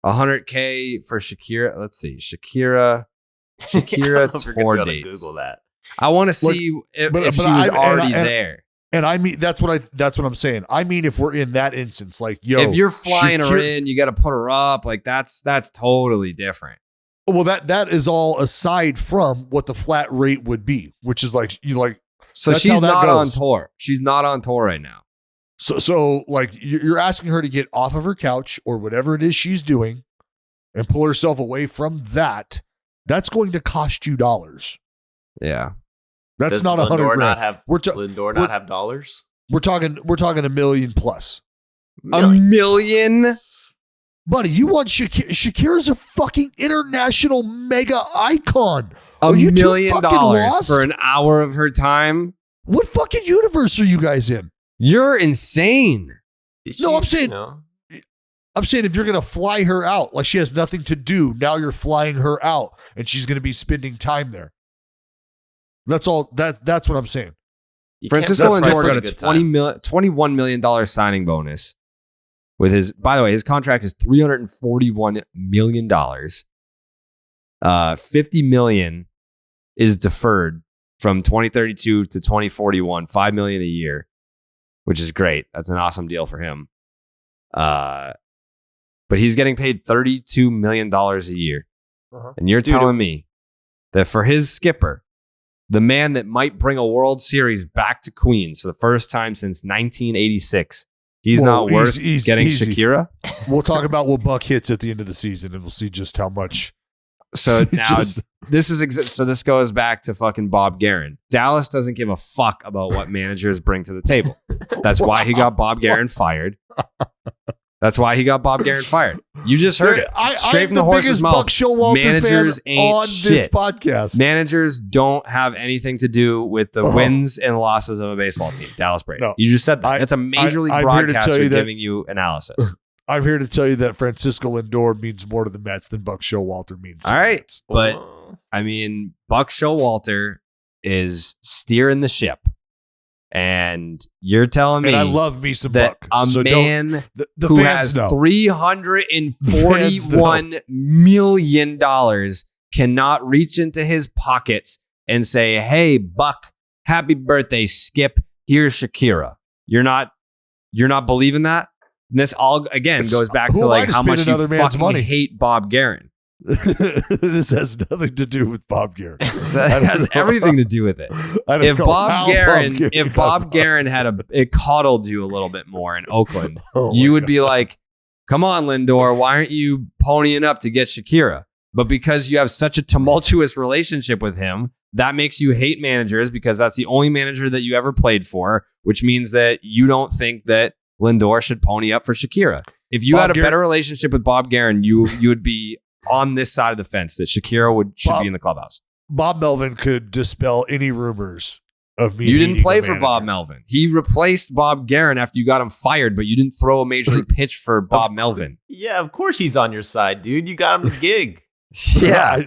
100K for Shakira. Let's see. Shakira tour dates. Google that. I want to see if she was already there. And I mean, that's what I'm saying. I mean, if we're in that instance, like, yo, if you're flying her in, you got to put her up. Like that's totally different. Well, that is all aside from what the flat rate would be, which is like So she's not on tour. She's not on tour right now. So like you're asking her to get off of her couch or whatever it is she's doing and pull herself away from that. That's going to cost you dollars. Yeah, that's not $100 grand. Lindor not have dollars? We're talking $1 million plus. $1 million. Buddy, you want Shakira's a fucking international mega icon. $1 million for an hour of her time? What fucking universe are you guys in? You're insane. I'm saying if you're going to fly her out, like she has nothing to do, now you're flying her out and she's going to be spending time there. That's all. That's what I'm saying. Francisco Lindor got a $21 million signing bonus. With his, by the way, his contract is $341 million. $50 million is deferred from 2032 to 2041, $5 million a year, which is great. That's an awesome deal for him. but he's getting paid $32 million a year. And you're telling me that for his skipper, the man that might bring a World Series back to Queens for the first time since 1986, he's not worth getting Shakira? We'll talk about what Buck hits at the end of the season, and we'll see just how much. So now this goes back to fucking Bob Guerin. Dallas doesn't give a fuck about what managers bring to the table. That's why he got Bob Guerin fired. You just heard it straight from the horse's mouth. Buck Showalter Managers ain't on shit. This podcast. Managers don't have anything to do with the wins and losses of a baseball team. Dallas Braves. No, you just said that. That's a major league broadcaster giving you analysis. I'm here to tell you that Francisco Lindor means more to the Mets than Buck Showalter means. All right, but I mean, Buck Showalter is steering the ship. And you're telling me I love me some that Buck. A man who has $341 million cannot reach into his pockets and say, "Hey, Buck, happy birthday, Skip. Here's Shakira." You're not believing that? And this all again goes back to like how much you fucking hate Bob Guerin. This has nothing to do with Bob Guerin. That has everything to do with it. If Bob Guerin had it coddled you a little bit more in Oakland, you would be like, "Come on, Lindor, why aren't you ponying up to get Shakira?" But because you have such a tumultuous relationship with him, that makes you hate managers because that's the only manager that you ever played for, which means that you don't think that Lindor should pony up for Shakira. If you had a better relationship with Bob Guerin, you would be on this side of the fence that Shakira should be in the clubhouse. Bob Melvin could dispel any rumors of me. You didn't play for Bob Melvin. He replaced Bob Guerin after you got him fired, but you didn't throw a major league pitch for Bob Melvin. Yeah, of course he's on your side, dude. You got him the gig. Yeah.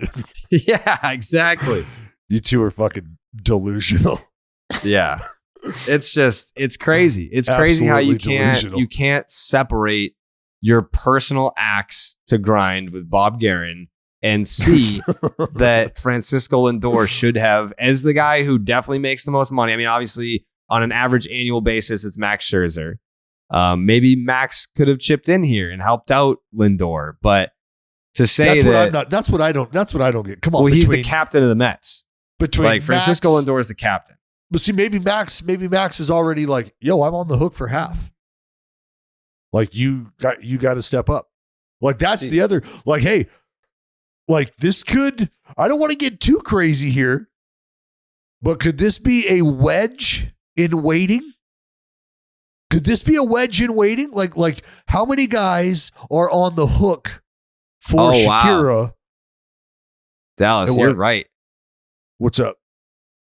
Yeah, exactly. You two are fucking delusional. Yeah. It's crazy. It's crazy how you can't separate your personal axe to grind with Bob Guerin and see that Francisco Lindor should have, as the guy who definitely makes the most money. I mean, obviously, on an average annual basis, it's Max Scherzer. Maybe Max could have chipped in here and helped out Lindor, but to say that's what I don't get. Come on, well, he's the captain of the Mets. Francisco Lindor is the captain. But see, maybe Max is already like, "Yo, I'm on the hook for half." Like you got to step up. Like that's the other. Like, hey, like this could. I don't want to get too crazy here, but could this be a wedge in waiting? Could this be a wedge in waiting? Like how many guys are on the hook for Shakira? Wow. Dallas, you're right. What's up?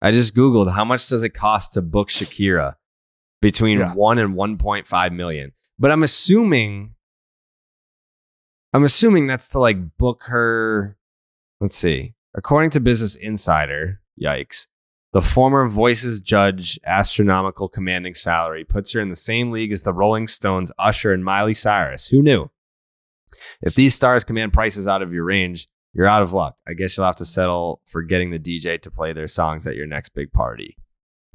I just Googled how much does it cost to book Shakira between 1 and 1.5 million. But I'm assuming that's to like book her. Let's see. According to Business Insider, yikes. The former Voices judge astronomical commanding salary puts her in the same league as the Rolling Stones, Usher, and Miley Cyrus. Who knew? If these stars command prices out of your range, you're out of luck. I guess you'll have to settle for getting the DJ to play their songs at your next big party.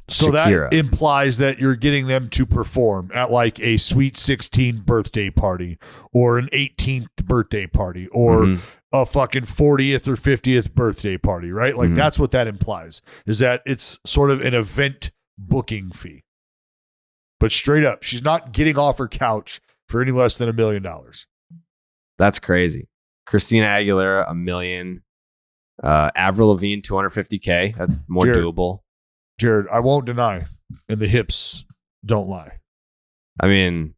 So Shakira. That implies that you're getting them to perform at like a Sweet 16 birthday party or an 18th birthday party or a fucking 40th or 50th birthday party, right? Like that's what that implies, is that it's sort of an event booking fee. But straight up, she's not getting off her couch for any less than $1 million. That's crazy. Christina Aguilera, $1 million. Avril Lavigne, $250K. That's more doable. Jared, I won't deny, and the hips don't lie. I mean,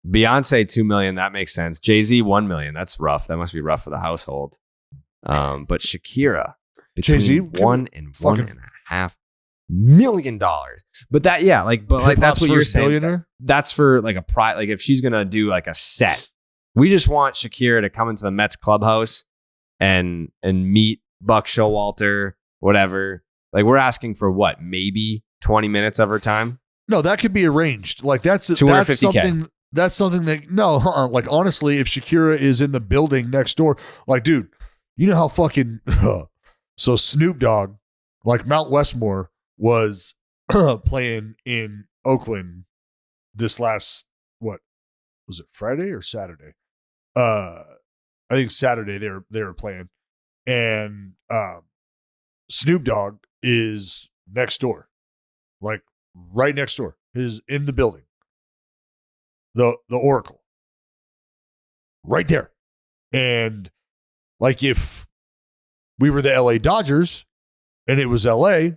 Beyonce, $2 million. That makes sense. Jay-Z, $1 million. That's rough. That must be rough for the household. But Shakira, between Jay-Z, $1 and $1.5 million. But that, that's what you're saying. Billionaire? That's for like a pride. Like if she's gonna do like a set, we just want Shakira to come into the Mets clubhouse and meet Buck Showalter, whatever. Like we're asking for what? Maybe 20 minutes of her time? No, that could be arranged. Like that's something. That's something that like honestly, if Shakira is in the building next door, like dude, you know how fucking so Snoop Dogg, like Mount Westmore was playing in Oakland this last, what was it, Friday or Saturday? I think Saturday they were playing, and Snoop Dogg is next door, like right next door, is in the building. The Oracle, right there, and like if we were the LA Dodgers and it was LA,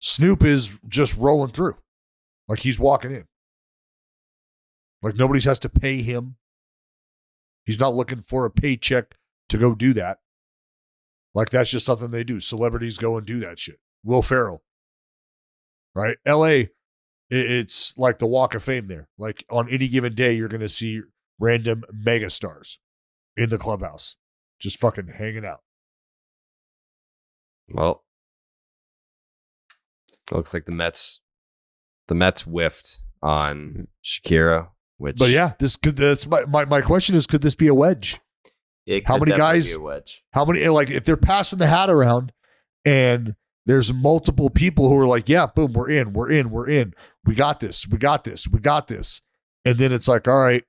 Snoop is just rolling through, like he's walking in, like nobody has to pay him. He's not looking for a paycheck to go do that. Like, that's just something they do. Celebrities go and do that shit. Will Ferrell, right? LA, it's like the Walk of Fame there. Like, on any given day, you're going to see random megastars in the clubhouse just fucking hanging out. Well, it looks like the Mets whiffed on Shakira, which... But yeah, that's my question is, could this be a wedge? How many guys? How many, like, if they're passing the hat around and there's multiple people who are like, yeah, boom, we're in. We got this. And then it's like, all right,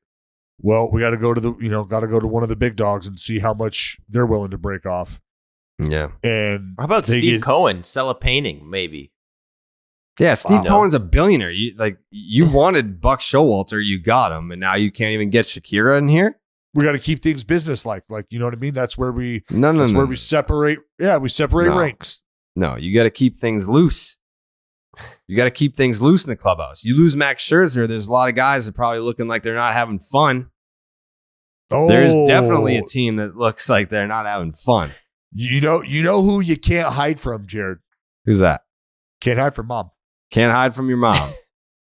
well, we got to go to one of the big dogs and see how much they're willing to break off. Yeah. And how about Steve Cohen sell a painting, maybe? Yeah, Steve Cohen's a billionaire. You wanted Buck Showalter, you got him, and now you can't even get Shakira in here? We got to keep things business-like. Like, you know what I mean? That's where we we separate. Yeah, we separate ranks. No, you got to keep things loose. You got to keep things loose in the clubhouse. You lose Max Scherzer, there's a lot of guys that are probably looking like they're not having fun. Oh. There's definitely a team that looks like they're not having fun. You know who you can't hide from, Jared? Who's that? Can't hide from mom. Can't hide from your mom.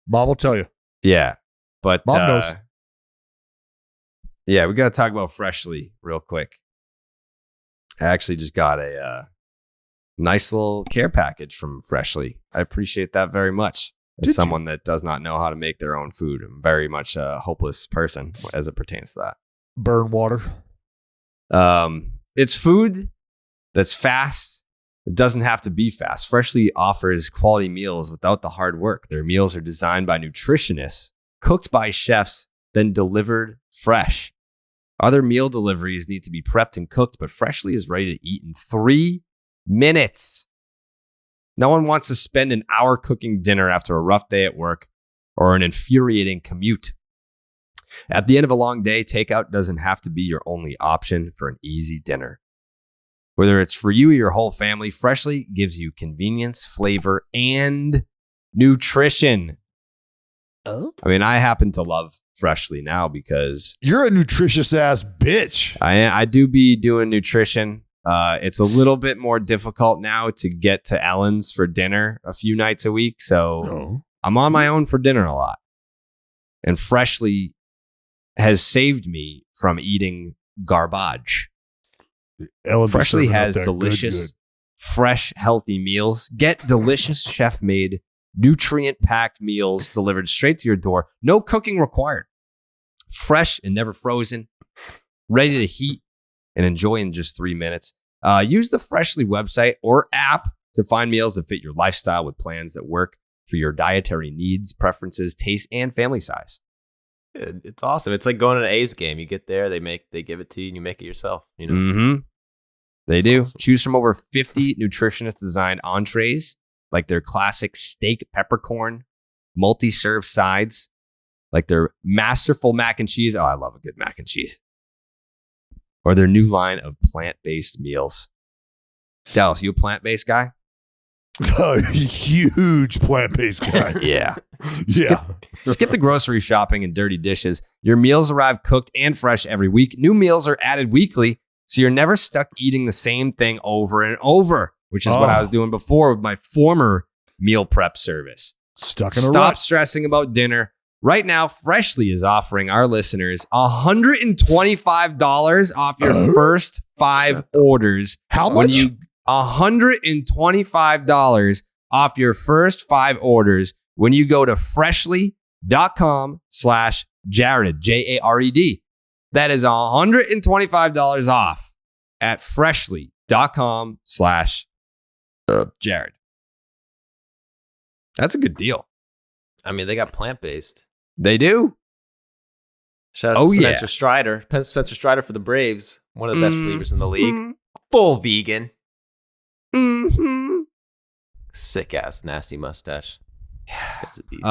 Mom will tell you. Yeah, but mom knows. Yeah, we got to talk about Freshly real quick. I actually just got a nice little care package from Freshly. I appreciate that very much. As someone that does not know how to make their own food, I'm very much a hopeless person as it pertains to that. Burn water. It's food that's fast. It doesn't have to be fast. Freshly offers quality meals without the hard work. Their meals are designed by nutritionists, cooked by chefs, then delivered fresh. Other meal deliveries need to be prepped and cooked, but Freshly is ready to eat in 3 minutes. No one wants to spend an hour cooking dinner after a rough day at work or an infuriating commute. At the end of a long day, takeout doesn't have to be your only option for an easy dinner. Whether it's for you or your whole family, Freshly gives you convenience, flavor, and nutrition. Oh? I mean, I happen to love Freshly now because... You're a nutritious ass bitch. I do be doing nutrition. It's a little bit more difficult now to get to Ellen's for dinner a few nights a week. So I'm on my own for dinner a lot. And Freshly has saved me from eating garbage. Freshly has delicious, fresh, healthy meals. Get delicious, chef-made, nutrient-packed meals delivered straight to your door. No cooking required. Fresh and never frozen. Ready to heat and enjoy in just 3 minutes. Use the Freshly website or app to find meals that fit your lifestyle with plans that work for your dietary needs, preferences, taste, and family size. It's awesome. It's like going to an A's game. You get there, they give it to you, and you make it yourself. You know, They do. Awesome. Choose from over 50 nutritionist designed entrees, like their classic steak peppercorn, multi-serve sides, like their masterful mac and cheese. Oh, I love a good mac and cheese. Or their new line of plant-based meals. Dallas, you a plant-based guy? A huge plant-based guy. Yeah. Skip the grocery shopping and dirty dishes. Your meals arrive cooked and fresh every week. New meals are added weekly, so you're never stuck eating the same thing over and over, which is what I was doing before with my former meal prep service. Stuck in a rut. Stop stressing about dinner. Right now, Freshly is offering our listeners $125 off your first 5 orders. How much? $125 off your first 5 orders when you go to freshly.com/Jared, Jared. That is $125 off at freshly.com/Jared. That's a good deal. I mean, they got plant-based. They do. Shout out to Spencer Strider. Spencer Strider for the Braves. One of the best relievers in the league. Full vegan. Mm-hmm. Sick ass nasty mustache. That's a beast.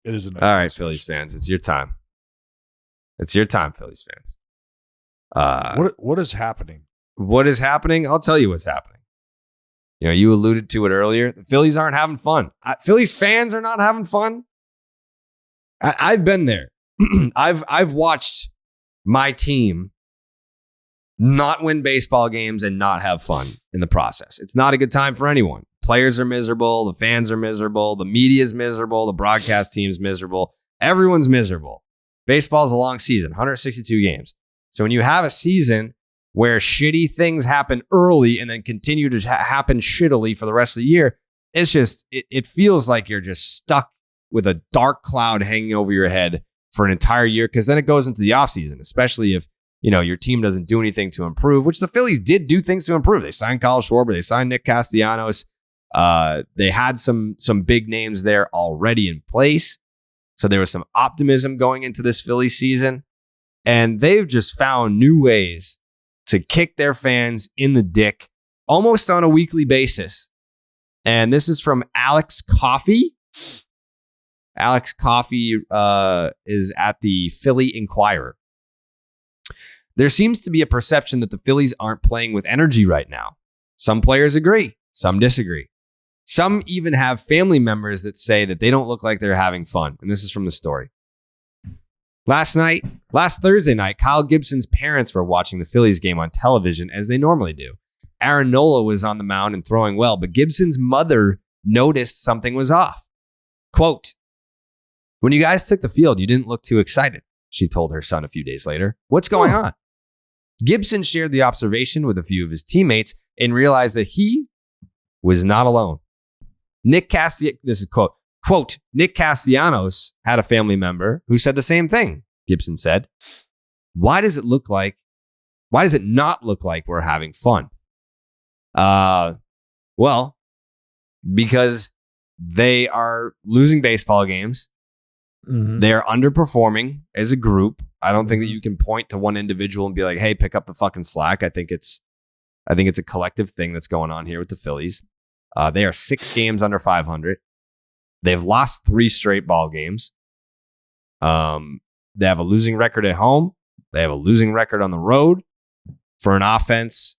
It is a nice all right, mustache. Phillies fans, it's your time. It's your time, Phillies fans. What is happening? What is happening? I'll tell you what's happening. You alluded to it earlier. The Phillies aren't having fun. Phillies fans are not having fun. I've been there. I've watched my team not win baseball games and not have fun in the process. It's not a good time for anyone. Players are miserable. The fans are miserable. The media is miserable. The broadcast team's miserable. Everyone's miserable. Baseball's a long season, 162 games. So when you have a season where shitty things happen early and then continue to happen shittily for the rest of the year, it's just, it feels like you're just stuck with a dark cloud hanging over your head for an entire year, because then it goes into the offseason, especially if your team doesn't do anything to improve, which the Phillies did do things to improve. They signed Kyle Schwarber. They signed Nick Castellanos. They had some big names there already in place. So there was some optimism going into this Phillies season. And they've just found new ways to kick their fans in the dick almost on a weekly basis. And this is from Alex Coffey. Alex Coffey is at the Philly Inquirer. There seems to be a perception that the Phillies aren't playing with energy right now. Some players agree, some disagree. Some even have family members that say that they don't look like they're having fun. And this is from the story. Last Thursday night, Kyle Gibson's parents were watching the Phillies game on television as they normally do. Aaron Nola was on the mound and throwing well, but Gibson's mother noticed something was off. Quote, "When you guys took the field, you didn't look too excited," she told her son a few days later. "What's going on?" Gibson shared the observation with a few of his teammates and realized that he was not alone. This is quote, "Nick Castellanos had a family member who said the same thing," Gibson said. Why does it not look like we're having fun? Well, because they are losing baseball games. Mm-hmm. They're underperforming as a group. I don't think that you can point to one individual and be like, "Hey, pick up the fucking slack." I think it's a collective thing that's going on here with the Phillies. They are 6 games under 500. They've lost 3 straight ball games. They have a losing record at home. They have a losing record on the road. For an offense,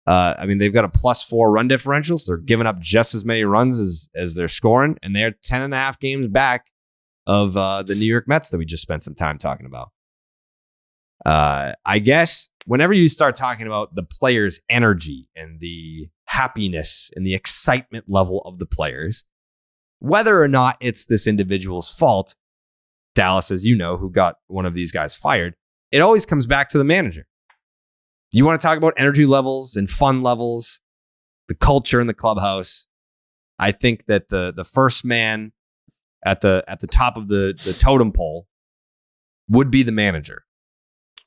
they've got a +4 run differential, so they're giving up just as many runs as they're scoring, and they're 10.5 games back of the New York Mets that we just spent some time talking about. I guess whenever you start talking about the players' energy and the happiness and the excitement level of the players, whether or not it's this individual's fault, Dallas, as you know, who got one of these guys fired, it always comes back to the manager. You want to talk about energy levels and fun levels, the culture in the clubhouse. I think that the first man at the top of the totem pole would be the manager.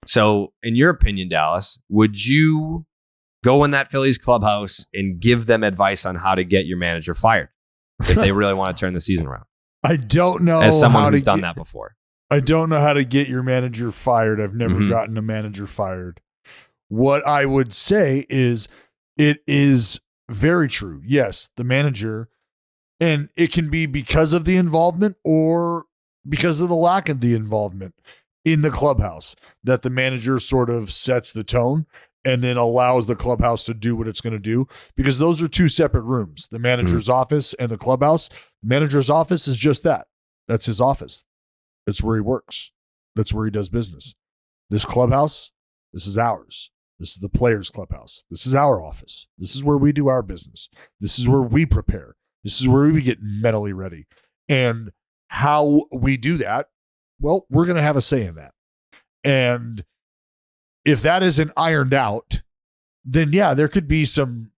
So, in your opinion, Dallas, would you go in that Phillies clubhouse and give them advice on how to get your manager fired if they really want to turn the season around? I don't know. As someone who's done that before. I don't know how to get your manager fired. I've never gotten a manager fired. What I would say is it is very true. Yes, the manager, and it can be because of the involvement or because of the lack of the involvement in the clubhouse, that the manager sort of sets the tone and then allows the clubhouse to do what it's going to do, because those are 2 separate rooms, the manager's office and the clubhouse. The manager's office is just that. That's his office. That's where he works. That's where he does business. This clubhouse, this is ours. This is the players' clubhouse. This is our office. This is where we do our business. This is where we prepare. This is where we get mentally ready. And how we do that, well, we're going to have a say in that. And if that isn't ironed out, then yeah, there could be some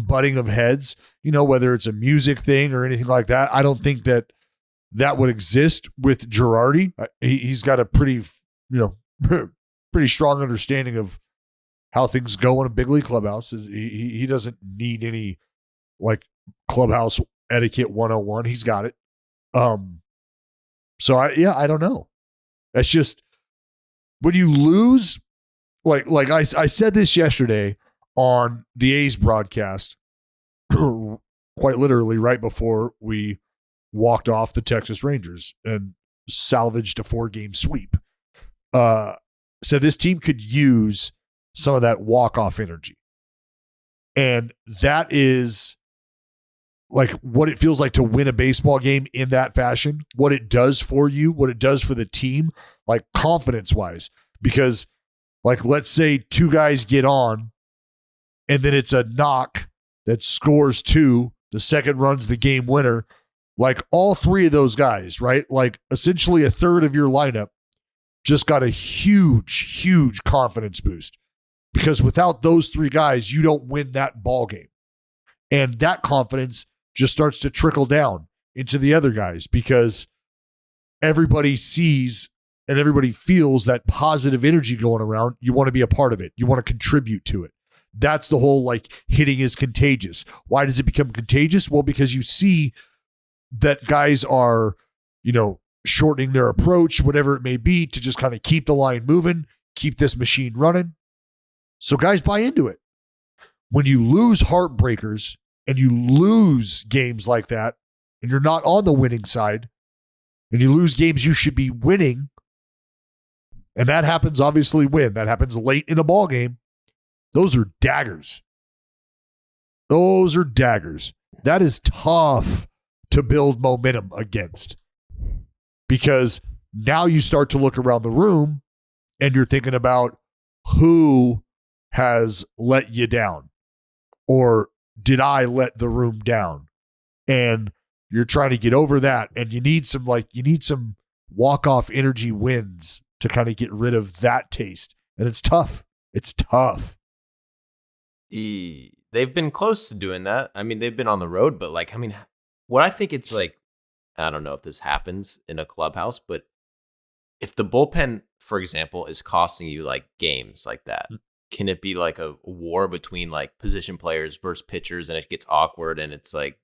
butting of heads, whether it's a music thing or anything like that. I don't think that would exist with Girardi. He's got a pretty strong understanding of how things go in a big league clubhouse. He doesn't need any like clubhouse etiquette 101. He's got it. So I don't know. That's just when you lose, like I said this yesterday on the A's broadcast, quite literally right before we walked off the Texas Rangers and salvaged a 4-game sweep. So this team could use some of that walk-off energy. And that is like what it feels like to win a baseball game in that fashion, what it does for you, what it does for the team, like confidence-wise. Because, like, let's say 2 guys get on and then it's a knock that scores 2, the second run's the game winner. Like, all 3 of those guys, right? Like, essentially a third of your lineup just got a huge, huge confidence boost. Because without those 3 guys, you don't win that ball game. And that confidence just starts to trickle down into the other guys because everybody sees and everybody feels that positive energy going around. You want to be a part of it. You want to contribute to it. That's the whole, like, hitting is contagious. Why does it become contagious? Well, because you see that guys are, shortening their approach, whatever it may be, to just kind of keep the line moving, keep this machine running. So guys buy into it. When you lose heartbreakers and you lose games like that, and you're not on the winning side, and you lose games you should be winning, and that happens obviously when that happens late in a ball game, those are daggers. Those are daggers. That is tough to build momentum against. Because now you start to look around the room and you're thinking about who has let you down, or did I let the room down? And you're trying to get over that, and you need some walk-off energy wins to kind of get rid of that taste. And it's tough. It's tough. They've been close to doing that. I mean, they've been on the road, but what I think it's like, I don't know if this happens in a clubhouse, but if the bullpen, for example, is costing you like games like that, can it be like a war between like position players versus pitchers, and it gets awkward, and it's like,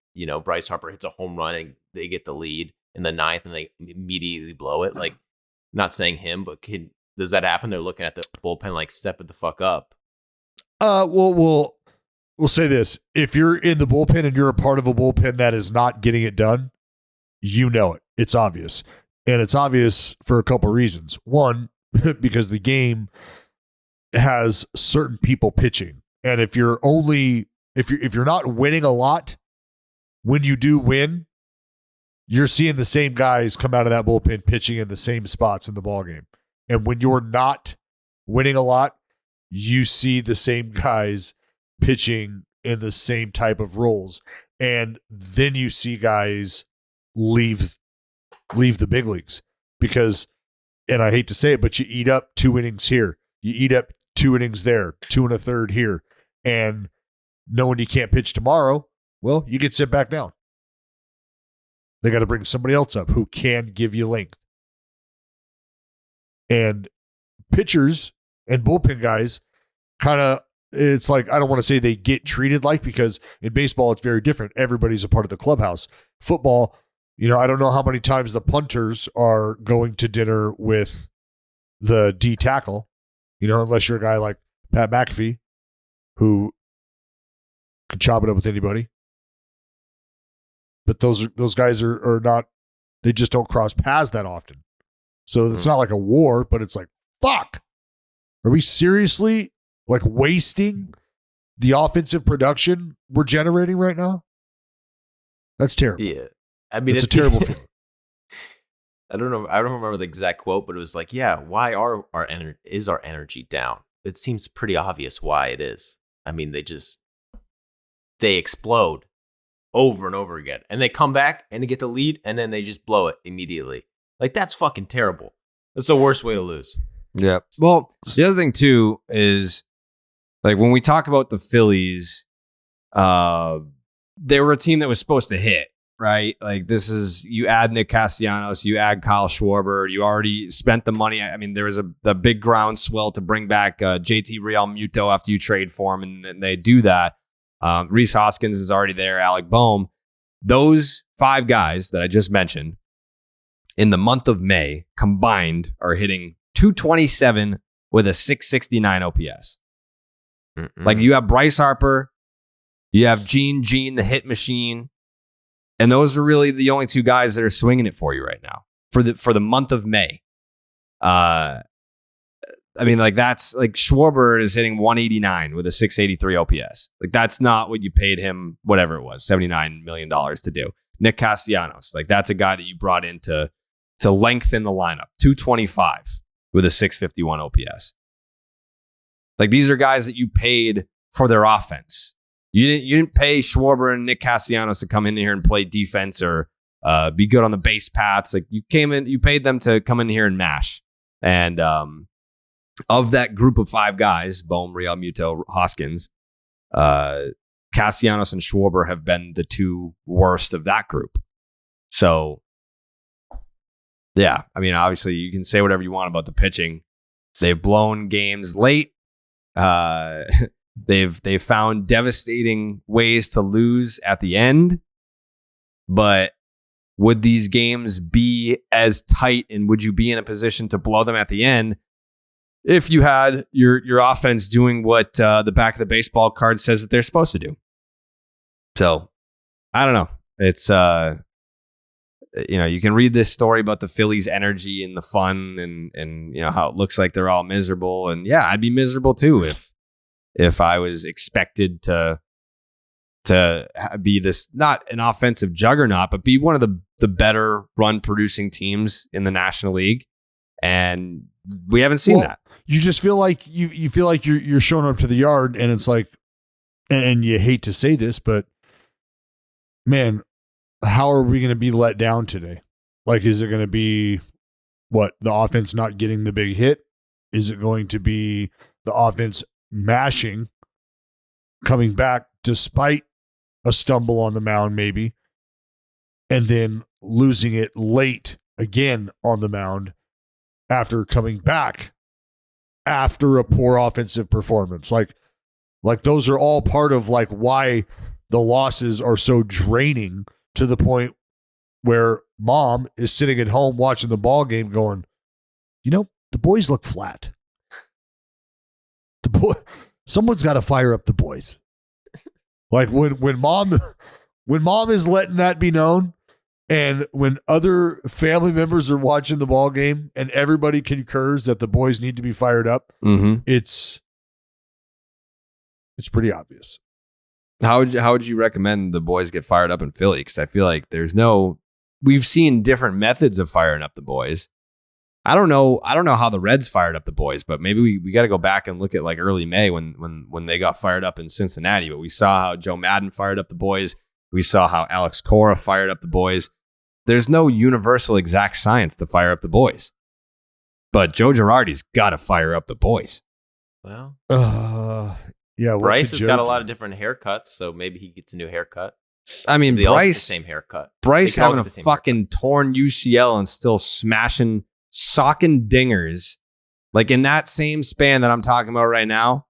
Bryce Harper hits a home run and they get the lead in the 9th and they immediately blow it? Like, not saying him, but does that happen? They're looking at the bullpen like, step it the fuck up. We'll say this. If you're in the bullpen and you're a part of a bullpen that is not getting it done, it. It's obvious. And it's obvious for a couple of reasons. One, because the game has certain people pitching. And if you're not winning a lot, when you do win, you're seeing the same guys come out of that bullpen pitching in the same spots in the ballgame. And when you're not winning a lot, you see the same guys pitching in the same type of roles. And then you see guys leave the big leagues because, and I hate to say it, but you eat up 2 innings here. You eat up 2 innings there, 2 1/3 here. And knowing you can't pitch tomorrow, well, you get sent back down. They got to bring somebody else up who can give you length. And pitchers and bullpen guys kind of, it's like, I don't want to say they get treated like, because in baseball it's very different. Everybody's a part of the clubhouse. Football, I don't know how many times the punters are going to dinner with the D tackle, unless you're a guy like Pat McAfee who can chop it up with anybody. But those guys are not, they just don't cross paths that often. So it's not like a war, but it's like, fuck. Are we seriously like wasting the offensive production we're generating right now? That's terrible. Yeah. I mean, it's a terrible feeling. I don't know. I don't remember the exact quote, but it was like, yeah, why is our energy down? It seems pretty obvious why it is. I mean, they explode over and over again, and they come back and they get the lead, and then they just blow it immediately. Like, that's fucking terrible. That's the worst way to lose. Yeah. Well, the other thing too is, like, when we talk about the Phillies, they were a team that was supposed to hit, right? Like, this is, you add Nick Castellanos, you add Kyle Schwarber, you already spent the money. I mean, there was a big groundswell to bring back JT Realmuto after you trade for him, and they do that. Rhys Hoskins is already there, Alec Boehm. Those 5 guys that I just mentioned in the month of May combined are hitting 227 with a 669 OPS. Mm-mm. Like you have Bryce Harper, you have Gene the hit machine, and those are really the only two guys that are swinging it for you right now for the month of May. I mean, like that's like Schwarber is hitting 189 with a 683 OPS. Like that's not what you paid him, whatever it was, $79 million to do. Nick Castellanos, like that's a guy that you brought in to lengthen the lineup. 225 with a 651 OPS. Like these are guys that you paid for their offense. You didn't pay Schwarber and Nick Castellanos to come in here and play defense or be good on the base paths. Like you paid them to come in here and mash. And of that group of five guys, Bohm, Real Muto, Hoskins, Castellanos and Schwarber have been the two worst of that group. So, yeah, I mean, obviously you can say whatever you want about the pitching. They've blown games late. They've found devastating ways to lose at the end. But would these games be as tight, and would you be in a position to blow them at the end if you had your offense doing what the back of the baseball card says that they're supposed to do? So, I don't know. It's, you can read this story about the Phillies' energy and the fun and how it looks like they're all miserable. And yeah, I'd be miserable too if I was expected to be this, not an offensive juggernaut, but be one of the better run producing teams in the National League. And we haven't seen that. You just feel like you feel like you're showing up to the yard, and it's like, and you hate to say this, but man, how are we going to be let down today? Like, is it going to be the offense not getting the big hit? Is it going to be the offense mashing, coming back despite a stumble on the mound maybe, and then losing it late again on the mound after coming back after a poor offensive performance? Like those are all part of like why the losses are so draining, to the point where mom is sitting at home watching the ball game going, the boys look flat. Someone's got to fire up the boys. Like when mom is letting that be known, and when other family members are watching the ball game and everybody concurs that the boys need to be fired up, it's pretty obvious. How would you recommend the boys get fired up in Philly? Because I feel like we've seen different methods of firing up the boys. I don't know how the Reds fired up the boys, but maybe we got to go back and look at like early May when they got fired up in Cincinnati. But we saw how Joe Madden fired up the boys. We saw how Alex Cora fired up the boys. There's no universal exact science to fire up the boys, but Joe Girardi's got to fire up the boys. Well, yeah. Bryce has got a lot of different haircuts, so maybe he gets a new haircut. I mean, they all get Bryce, the same haircut. Bryce having a fucking torn UCL and still socking dingers, like in that same span that I'm talking about right now,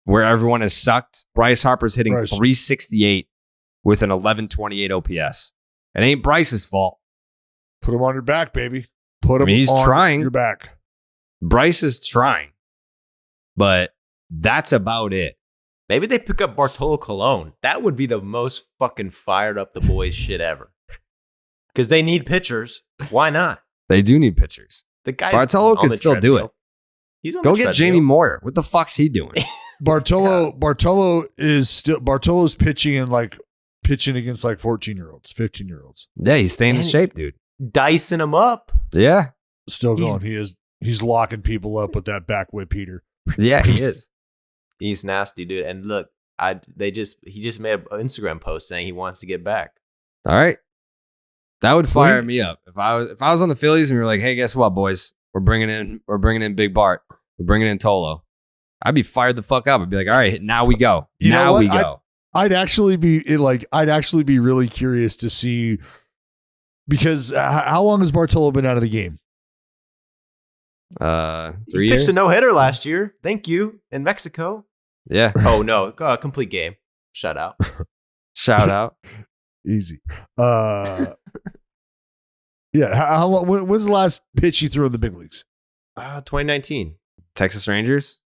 where everyone has sucked. Bryce Harper's hitting 368 with an 1128 OPS. It ain't Bryce's fault. Put him on your back, baby. Put him he's on trying. Your back. Bryce is trying, but that's about it. Maybe they pick up Bartolo Colon. That would be the most fucking fired up the boys shit ever. Because they need pitchers. Why not? They do need pitchers. The guy Bartolo can still do it. He's on Go the get Jamie Moyer. What the fuck's he doing? Bartolo's pitching against like 14-year-olds, 15-year-olds. Yeah, he's staying in shape, dude. Dicing him up. Yeah. Still going. He's locking people up with that back whip heater. Yeah, he is. He's nasty, dude. And look, he just made an Instagram post saying he wants to get back. All right. That would fire me up. If I was on the Phillies and we were like, hey, guess what, boys? We're bringing in Big Bart. We're bringing in Tolo. I'd be fired the fuck up. I'd be like, all right, now we go. Now we go. I'd actually be really curious to see, because how long has Bartolo been out of the game? 3 he years. pitched a no-hitter last year. Thank you. In Mexico. Yeah. Oh no, complete game. Shout out. Shout out. Easy. Yeah. How long? When's the last pitch he threw in the big leagues? 2019. Texas Rangers.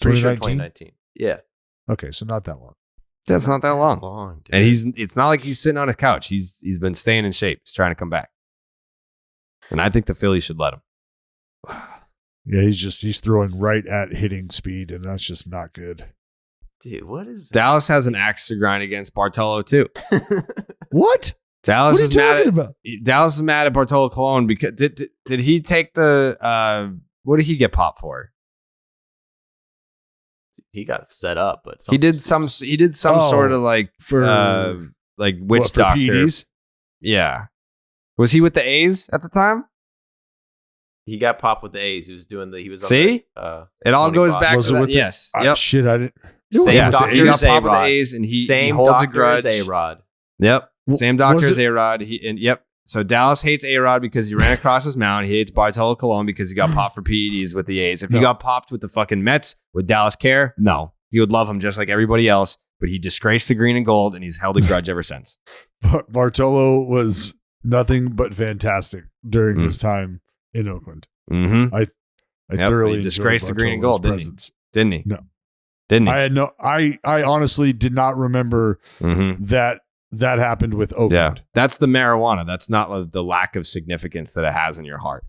Pretty sure 2019. Yeah. Okay, so not that long. That's not that long. Dude. And it's not like he's sitting on his couch. He's been staying in shape. He's trying to come back. And I think the Phillies should let him. Yeah, he's throwing right at hitting speed, and that's just not good. Dude, what is that? Dallas has an axe to grind against Bartolo too. What? Dallas What are is you mad talking at about? Dallas is mad at Bartolo Colon because did he take the what did he get popped for? He got set up, but He did some sort of like for like witch what, for doctor. PEDs? Yeah. Was he with the A's at the time? he got popped with the A's. He was doing he was on See? the, It all Tony goes Boss. back Was to it that. with the- Yes. Ah, Yep. shit, I didn't. Same Yeah, doctor he got as popped with the A-Rod. A's and he Same holds a doctor grudge. as A-Rod. Yep. Same doctor was as it- A-Rod. Yep. So Dallas hates A-Rod because he ran across his mound. He hates Bartolo Colon because he got popped for PEDs with the A's. If he No. got popped with the fucking Mets, would Dallas care? No. He would love him just like everybody else, but he disgraced the green and gold and he's held a grudge ever since. Bartolo was nothing but fantastic during his time in Oakland. Mm-hmm. I thoroughly he disgraced the enjoyed green and Bartolo's gold, didn't he? presence. Didn't he? No. Didn't he? I had no. I honestly did not remember Mm-hmm. that happened with Oakland. Yeah. That's the marijuana. That's not the lack of significance that it has in your heart.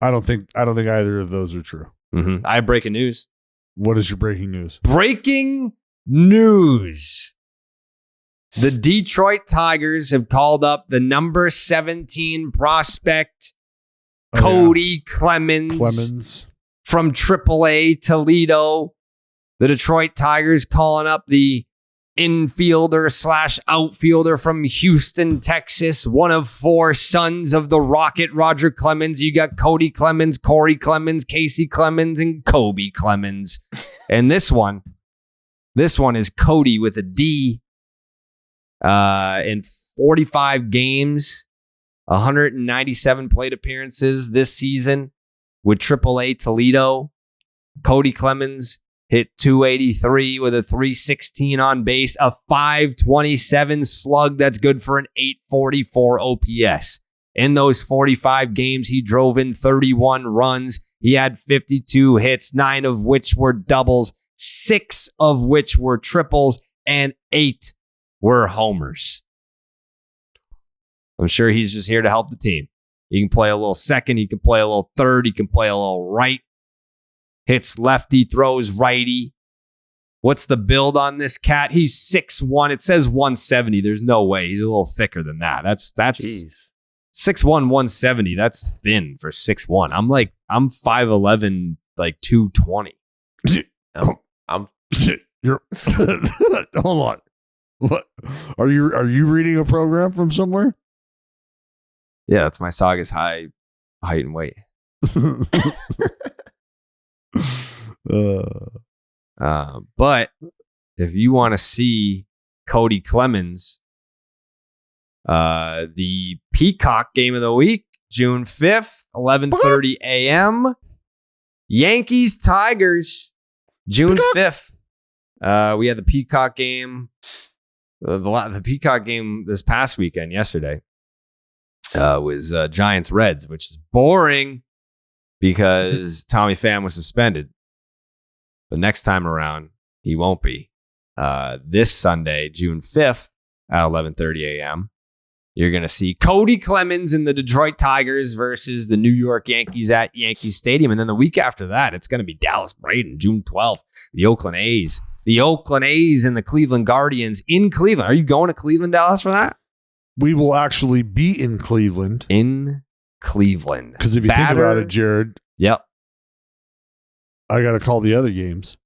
I don't think either of those are true. Mm-hmm. I have breaking news. What is your breaking news? Breaking news. The Detroit Tigers have called up the number 17 prospect, Cody Clemens from AAA Toledo. The Detroit Tigers calling up the infielder / outfielder from Houston, Texas, one of 4 sons of the Rocket, Roger Clemens. You got Cody Clemens, Corey Clemens, Casey Clemens, and Kobe Clemens. And this one is Cody with a D. In 45 games, 197 plate appearances this season with AAA Toledo. Cody Clemens hit 283 with a 316 on base, a 527 slug. That's good for an 844 OPS. In those 45 games, he drove in 31 runs. He had 52 hits, 9 of which were doubles, 6 of which were triples, and 8 were homers. I'm sure he's just here to help the team. He can play a little second. He can play a little third. He can play a little right. Hits lefty, throws righty. What's the build on this cat? He's 6'1". It says 170. There's no way. He's a little thicker than that. That's Jeez. 6'1", 170. That's thin for 6'1". I'm 5'11", like 220. I'm You're hold on. What are you reading a program from somewhere? Yeah, that's my Saga's height and weight. But if you want to see Cody Clemens, the Peacock game of the week, June 5th, 11:30 a.m. Yankees Tigers, June 5th. We had the Peacock game. The Peacock game this past weekend, yesterday, was Giants Reds, which is boring because Tommy Pham was suspended. But next time around, he won't be. This Sunday, June 5th at 11:30 a.m., you're going to see Cody Clemens and the Detroit Tigers versus the New York Yankees at Yankee Stadium. And then the week after that, it's going to be Dallas Braden, June 12th, the Oakland A's. The Oakland A's and the Cleveland Guardians in Cleveland. Are you going to Cleveland, Dallas, for that? We will actually be in Cleveland. In Cleveland. Because if you think about it, Jared, Yep. I got to call the other games.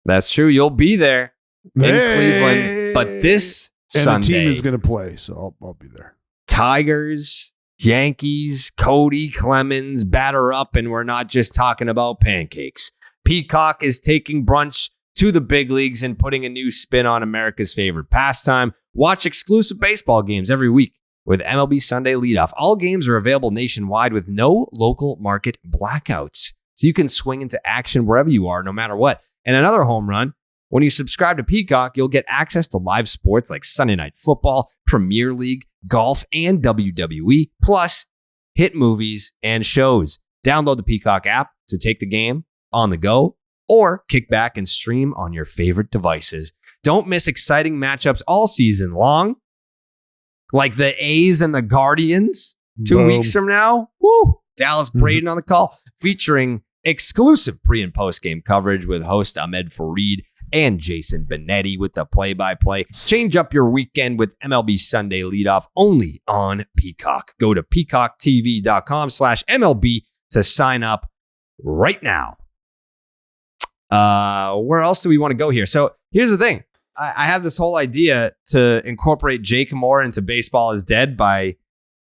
That's true. You'll be there in Hey! Cleveland. But this And Sunday, the team is going to play, so I'll be there. Tigers, Yankees, Cody Clemens, batter up, and we're not just talking about pancakes. Peacock is taking brunch to the big leagues and putting a new spin on America's favorite pastime. Watch exclusive baseball games every week with MLB Sunday Leadoff. All games are available nationwide with no local market blackouts, so you can swing into action wherever you are, no matter what. And another home run, when you subscribe to Peacock, you'll get access to live sports like Sunday Night Football, Premier League, golf, and WWE, plus hit movies and shows. Download the Peacock app to take the game on the go or kick back and stream on your favorite devices. Don't miss exciting matchups all season long, like the A's and the Guardians 2 weeks from now. Woo! Dallas Braden on the call, featuring exclusive pre- and post-game coverage with host Ahmed Fareed and Jason Benetti with the play-by-play. Change up your weekend with MLB Sunday Leadoff only on Peacock. Go to peacocktv.com/MLB to sign up right now. Where else do we want to go here? So here's the thing. I have this whole idea to incorporate Jake more into Baseball is Dead by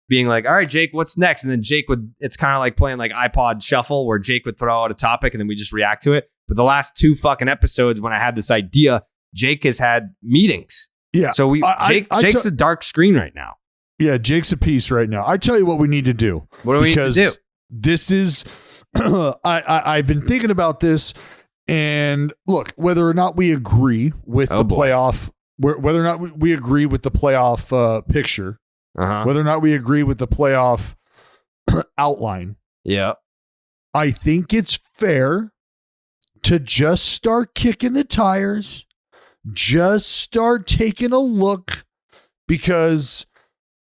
being like, all right, Jake, what's next? And then Jake it's kind of like playing like iPod Shuffle where Jake would throw out a topic and then we just react to it. But the last 2 fucking episodes when I had this idea, Jake has had meetings. Yeah. So Jake's a dark screen right now. Yeah, Jake's a piece right now. I tell you what we need to do. What do we need to do? This is, I've been thinking about this, and look, whether or not we agree with playoff, whether or not we agree with the playoff picture, whether or not we agree with the playoff outline. Yeah. I think it's fair to just start kicking the tires, just start taking a look, because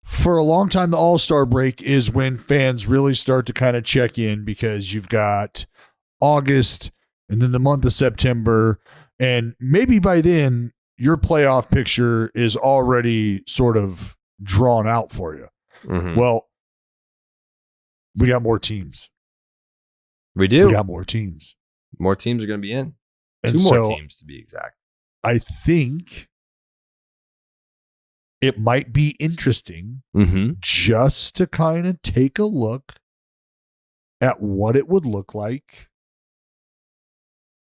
for a long time, the All-Star break is when fans really start to kind of check in, because you've got August and then the month of September, and maybe by then your playoff picture is already sort of drawn out for you. Mm-hmm. Well, we got more teams. We do. We got more teams. More teams are going to be in. And 2 more teams to be exact. I think it might be interesting just to kind of take a look at what it would look like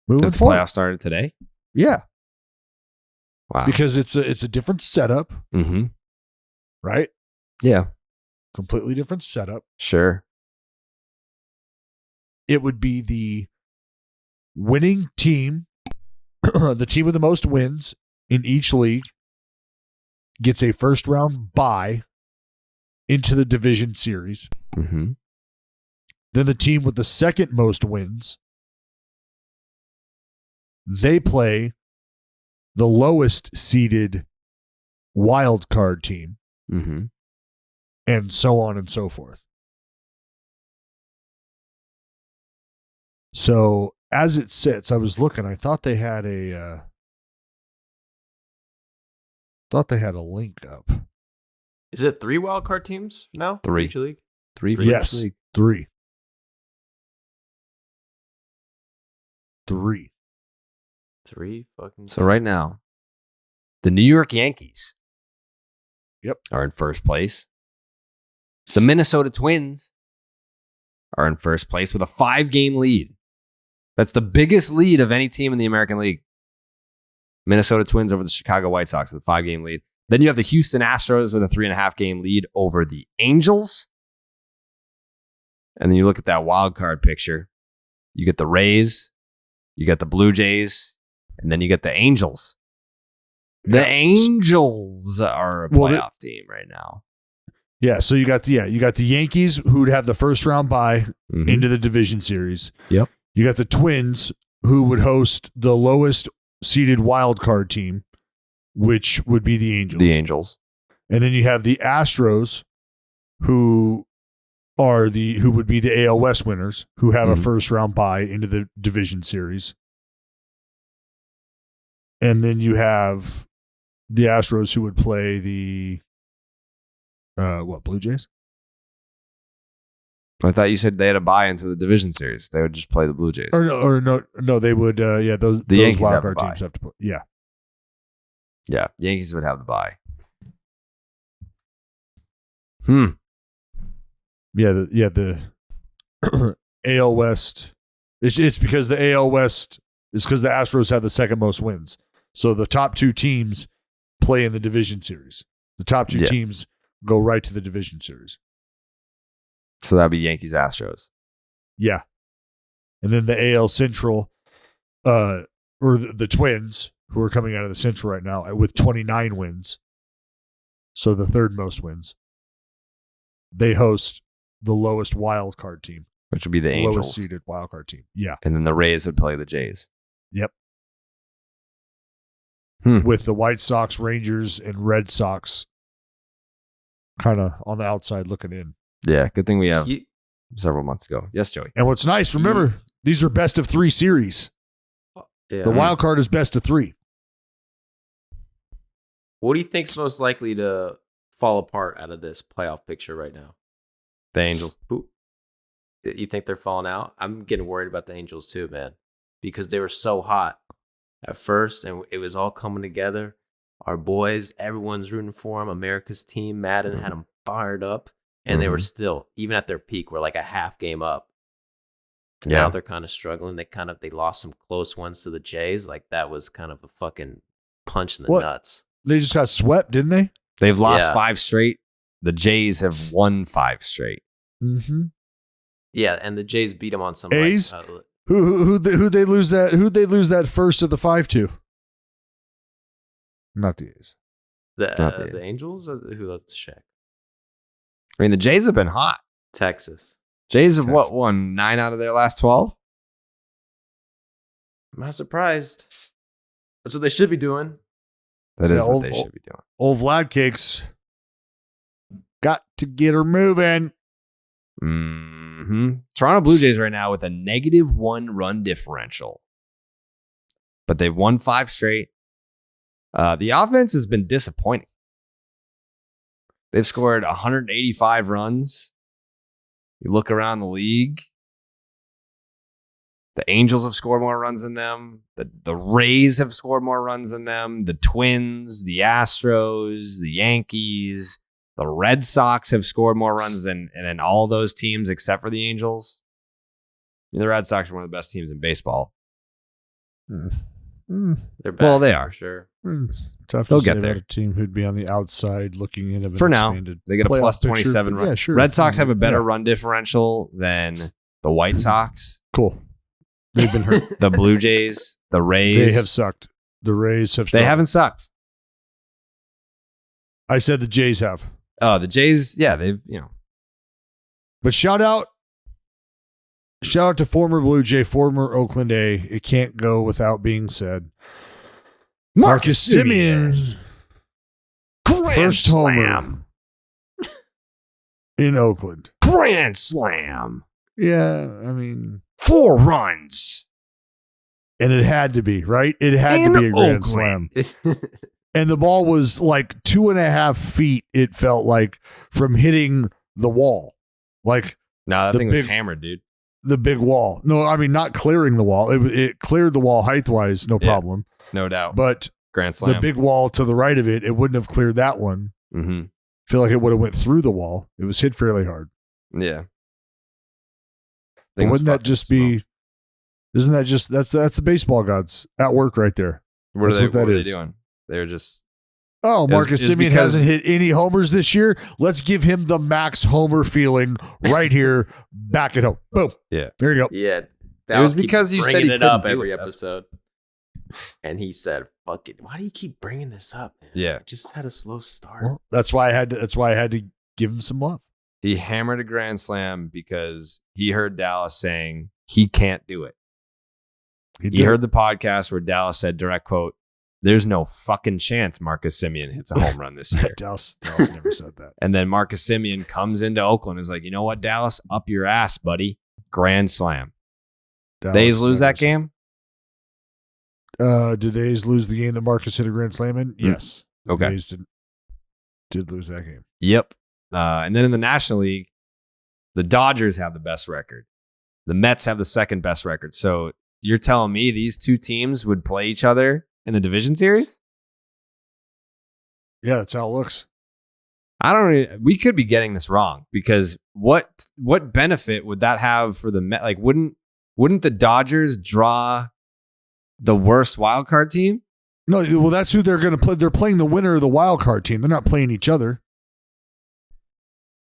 moving if the forward. Playoffs started today? Yeah. Wow. Because it's a different setup. Mm-hmm. Right? Yeah. Completely different setup. Sure. It would be the winning team, the team with the most wins in each league, gets a first round bye into the division series. Mm-hmm. Then the team with the second most wins, they play the lowest seeded wild card team, and so on and so forth. So as it sits, I was looking. I thought they had a link up. Is it 3 wild card teams now? 3 each league. 3 for yes, each league. 3. 3. 3 fucking. So right now, the New York Yankees, yep, are in first place. The Minnesota Twins are in first place with a 5-game lead. That's the biggest lead of any team in the American League. Minnesota Twins over the Chicago White Sox with a 5-game lead. Then you have the Houston Astros with a 3.5-game lead over the Angels. And then you look at that wild card picture. You get the Rays, you get the Blue Jays, and then you get the Angels. The Angels are a playoff team right now. Yeah, so you got the Yankees, who'd have the first round bye into the division series. Yep. You got the Twins, who would host the lowest seeded wild card team, which would be the Angels. And then you have the Astros, who would be the AL West winners, who have a first round bye into the division series. And then you have the Astros, who would play the Blue Jays? I thought you said they had a bye into the division series. They would just play the Blue Jays. Or no, they would. Those Yankees wild have card the bye. teams have to play. Yeah, yeah. Yankees would have the bye. Yeah, the AL West. It's because the AL West is because the Astros have the second most wins. So the top 2 teams play in the division series. The top 2 teams go right to the division series. So that'd be Yankees Astros. Yeah. And then the AL Central, or the Twins, who are coming out of the Central right now with 29 wins, so the third most wins. They host the lowest wild card team, which would be the Angels. Lowest seeded wild card team. Yeah. And then the Rays would play the Jays. Yep. With the White Sox, Rangers, and Red Sox kind of on the outside looking in. Yeah, good thing we have several months ago. Yes, Joey. And what's nice, remember, these are best of 3 series. Yeah. The wild card is best of 3. What do you think's most likely to fall apart out of this playoff picture right now? The Angels. Who? You think they're falling out? I'm getting worried about the Angels too, man, because they were so hot at first, and it was all coming together. Our boys, everyone's rooting for them. America's team, Madden had them fired up, and they were still, even at their peak, were like a half game up. Yeah. Now they're kind of struggling. They lost some close ones to the Jays. Like that was kind of a fucking punch in the nuts. They just got swept, didn't they? They've lost 5 straight. The Jays have won 5 straight. Mm-hmm. Yeah, and the Jays beat them on some A's. Who they lose that? Who'd they lose that first of the 5 to? Not the A's. The Angels. Who? Let's check. I mean, the Jays have been hot. Texas. Jays have won 9 out of their last 12? I'm not surprised. That's what they should be doing. That is what they should be doing. Old Vlad Cakes got to get her moving. Toronto Blue Jays right now with a -1 run differential. But they've won 5 straight. The offense has been disappointing. They've scored 185 runs. You look around the league, the Angels have scored more runs than them. The Rays have scored more runs than them. The Twins, the Astros, the Yankees, the Red Sox have scored more runs than all those teams except for the Angels. I mean, the Red Sox are one of the best teams in baseball. They're back, well, they are. for sure. It's tough They'll to get say there. about a team who'd be on the outside looking in of an For now, expanded they get a playoff plus picture. 27 run. Yeah, sure. Red Sox have a better run differential than the White Sox. Cool. They've been hurt. The Blue Jays, the Rays. They have sucked. The Rays have struggled. They haven't sucked. I said the Jays have. Oh, the Jays, yeah, they've, But shout out to former Blue Jay, former Oakland A. It can't go without being said. Marcus Semien. First homer in Oakland. Grand slam. Yeah, I mean, 4 runs. and it had to be, right? It had to be a grand slam. And the ball was like 2.5 feet, it felt like, from hitting the wall. Like, no, that thing was hammered, dude. The big wall. No, I mean, not clearing the wall. It cleared the wall height-wise, no problem. No doubt. But grand slam. The big wall to the right of it, it wouldn't have cleared that one. Mm-hmm. I feel like it would have went through the wall. It was hit fairly hard. Yeah. But wouldn't that just be... Isn't that just... That's the baseball gods at work right there. What are they doing? They're just... Oh, Marcus Semien hasn't hit any homers this year. Let's give him the max homer feeling right here, back at home. Boom. Yeah. There you go. Yeah. It was because you said bringing he it up couldn't do every it. episode. And he said, fuck it. Why do you keep bringing this up, man? Yeah. I just had a slow start. Well, that's why I had to give him some love. He hammered a grand slam because he heard Dallas saying he can't do it. He heard the podcast where Dallas said, direct quote, "There's no fucking chance Marcus Semien hits a home run this year." Dallas never said that. And then Marcus Semien comes into Oakland and is like, you know what, Dallas, up your ass, buddy. Grand slam. Dallas A's lose that game? Did the A's lose the game that Marcus hit a grand slam in? Yes. Okay. The A's did lose that game. Yep. And then in the National League, the Dodgers have the best record. The Mets have the second best record. So you're telling me these two teams would play each other in the division series? Yeah, that's how it looks. We could be getting this wrong because what benefit would that have for the Mets? Like, wouldn't the Dodgers draw the worst wild card team? No, well, that's who they're going to play. They're playing the winner of the wild card team. They're not playing each other.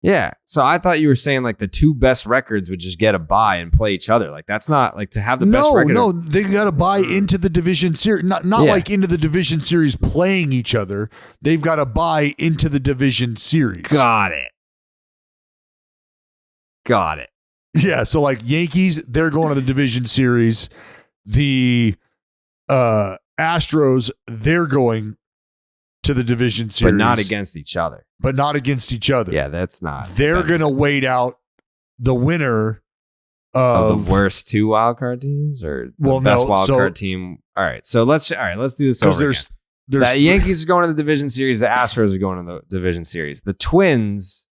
Yeah. So I thought you were saying like the two best records would just get a bye and play each other. Like that's not like to have the best record. No, they got to buy into the division series. Not like into the division series playing each other. They've got to buy into the division series. Got it. Yeah. So like Yankees, they're going to the division series. The Astros, they're going to the division series. But not against each other. Yeah, that's not. They're going to wait out the winner of the worst two wildcard teams or the best wildcard team. All right. So let's do this over again. The Yankees are going to the division series. The Astros are going to the division series. The Twins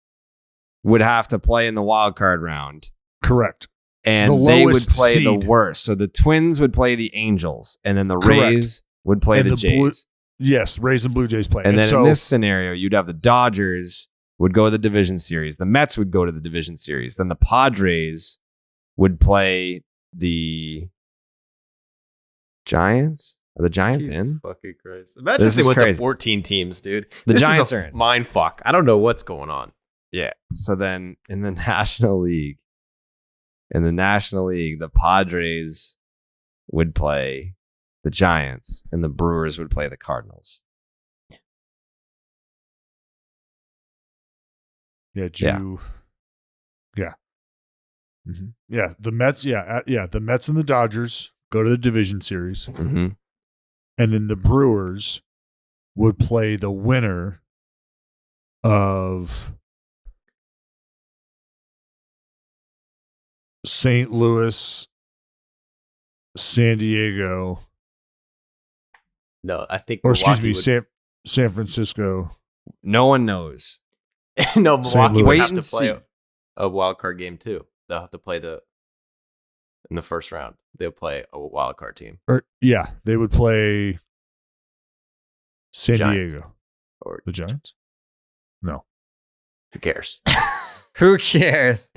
would have to play in the wildcard round. Correct. And they would play the worst. So the Twins would play the Angels, and then the Rays would play the Jays. Yes, Rays and Blue Jays play. And then in this scenario, you'd have the Dodgers would go to the division series. The Mets would go to the division series. Then the Padres would play the Giants. Are the Giants Jesus in? Fucking Christ. Imagine if they went to 14 teams, dude. The Giants are in. Mind fuck. I don't know what's going on. Yeah. So then in the National League, the Padres would play the Giants and the Brewers would play the Cardinals. Yeah. Yeah. Mm-hmm. Yeah. The Mets. Yeah. The Mets and the Dodgers go to the division series. Mm-hmm. And then the Brewers would play the winner of St. Louis, San Diego. No, I think. Or excuse me, San Francisco. No one knows. No, Milwaukee would Wait have and to play see. a wild card game too. They'll have to play in the first round. They'll play a wild card team. They would play San Giants. Diego. Or the Giants? No. Who cares? Who cares?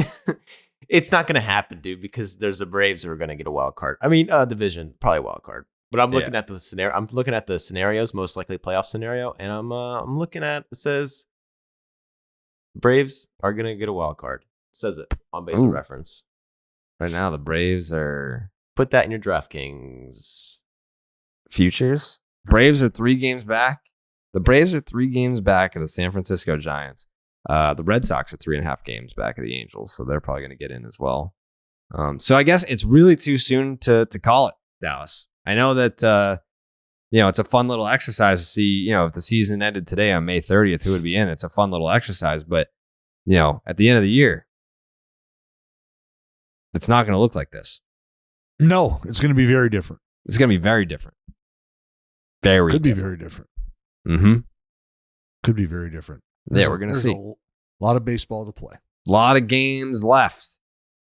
It's not going to happen, dude, because there's the Braves who are going to get a wild card. I mean, division, probably wild card. But I'm looking at the scenario. I'm looking at the scenarios, most likely playoff scenario, and I'm looking at it says Braves are going to get a wild card. It says it on Baseball Reference. Right now, the Braves are. Put that in your DraftKings futures. Braves are 3 games back. The Braves are 3 games back of the San Francisco Giants. The Red Sox are 3.5 games back of the Angels, so they're probably going to get in as well. So I guess it's really too soon to call it, Dallas. I know that it's a fun little exercise to see, if the season ended today on May 30th, who would be in. It's a fun little exercise, but at the end of the year, it's not going to look like this. No, it's going to be very different. It's going to be very different. Could be very different. Mm-hmm. Could be very different. We're going to see. A lot of baseball to play. A lot of games left.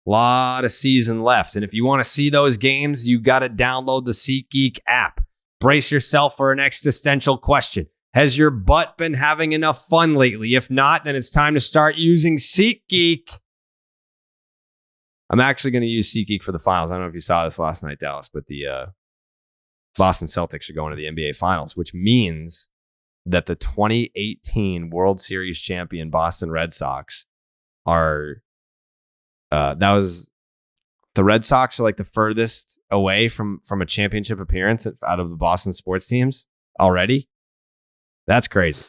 A lot of season left. And if you want to see those games, you got to download the SeatGeek app. Brace yourself for an existential question. Has your butt been having enough fun lately? If not, then it's time to start using SeatGeek. I'm actually going to use SeatGeek for the finals. I don't know if you saw this last night, Dallas, but the Boston Celtics are going to the NBA Finals, which means that the 2018 World Series champion Boston Red Sox are the Red Sox are like the furthest away from a championship appearance out of the Boston sports teams already. That's crazy.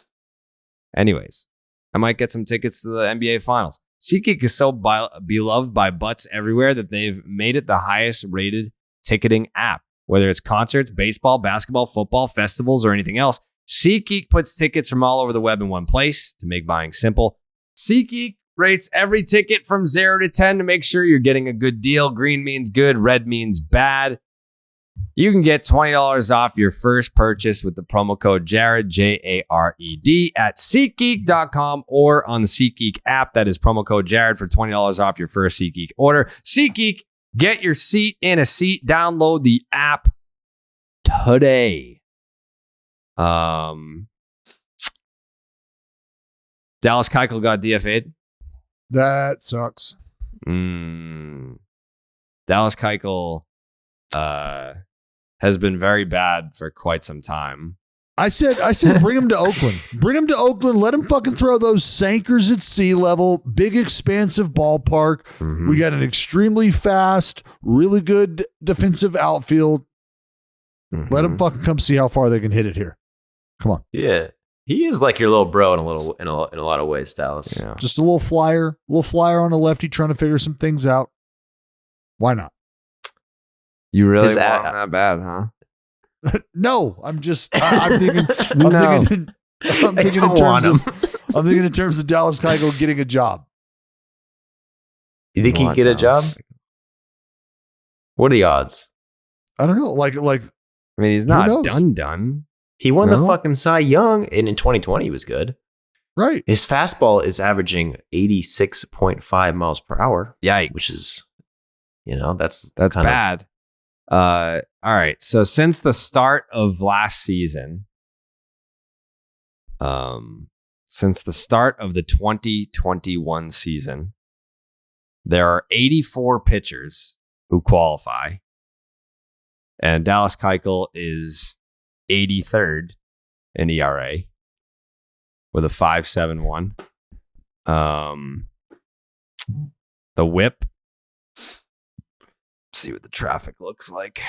Anyways, I might get some tickets to the NBA Finals. SeatGeek is so beloved by butts everywhere that they've made it the highest rated ticketing app. Whether it's concerts, baseball, basketball, football, festivals, or anything else, SeatGeek puts tickets from all over the web in one place to make buying simple. SeatGeek rates every ticket from 0 to 10 to make sure you're getting a good deal. Green means good, red means bad. You can get $20 off your first purchase with the promo code Jared, Jared, at SeatGeek.com or on the SeatGeek app. That is promo code Jared for $20 off your first SeatGeek order. SeatGeek, get your seat in a seat. Download the app today. Dallas Keuchel got DFA'd. That sucks. Dallas Keuchel has been very bad for quite some time. I said, bring him to Oakland. Bring him to Oakland. Let him fucking throw those sankers at sea level. Big, expansive ballpark. Mhm. We got an extremely fast, really good defensive outfield. Let him fucking come see how far they can hit it here. Come on. Yeah. He is like your little bro in a lot of ways, Dallas. Yeah. Just a little flyer on a lefty trying to figure some things out. Why not? You really His want him that bad, huh? No, I'm just. I'm thinking. I'm thinking in terms of Dallas Keuchel getting a job. You think he'd get a job? What are the odds? I don't know. Like. I mean, he's not done. He won the fucking Cy Young, and in 2020 he was good. Right. His fastball is averaging 86.5 miles per hour. Yikes. Which is, that's kind bad. All right. So since the start of last season, since the start of the 2021 season, there are 84 pitchers who qualify, and Dallas Keuchel is 83rd in ERA with a 5.71. The WHIP. See what the traffic looks like.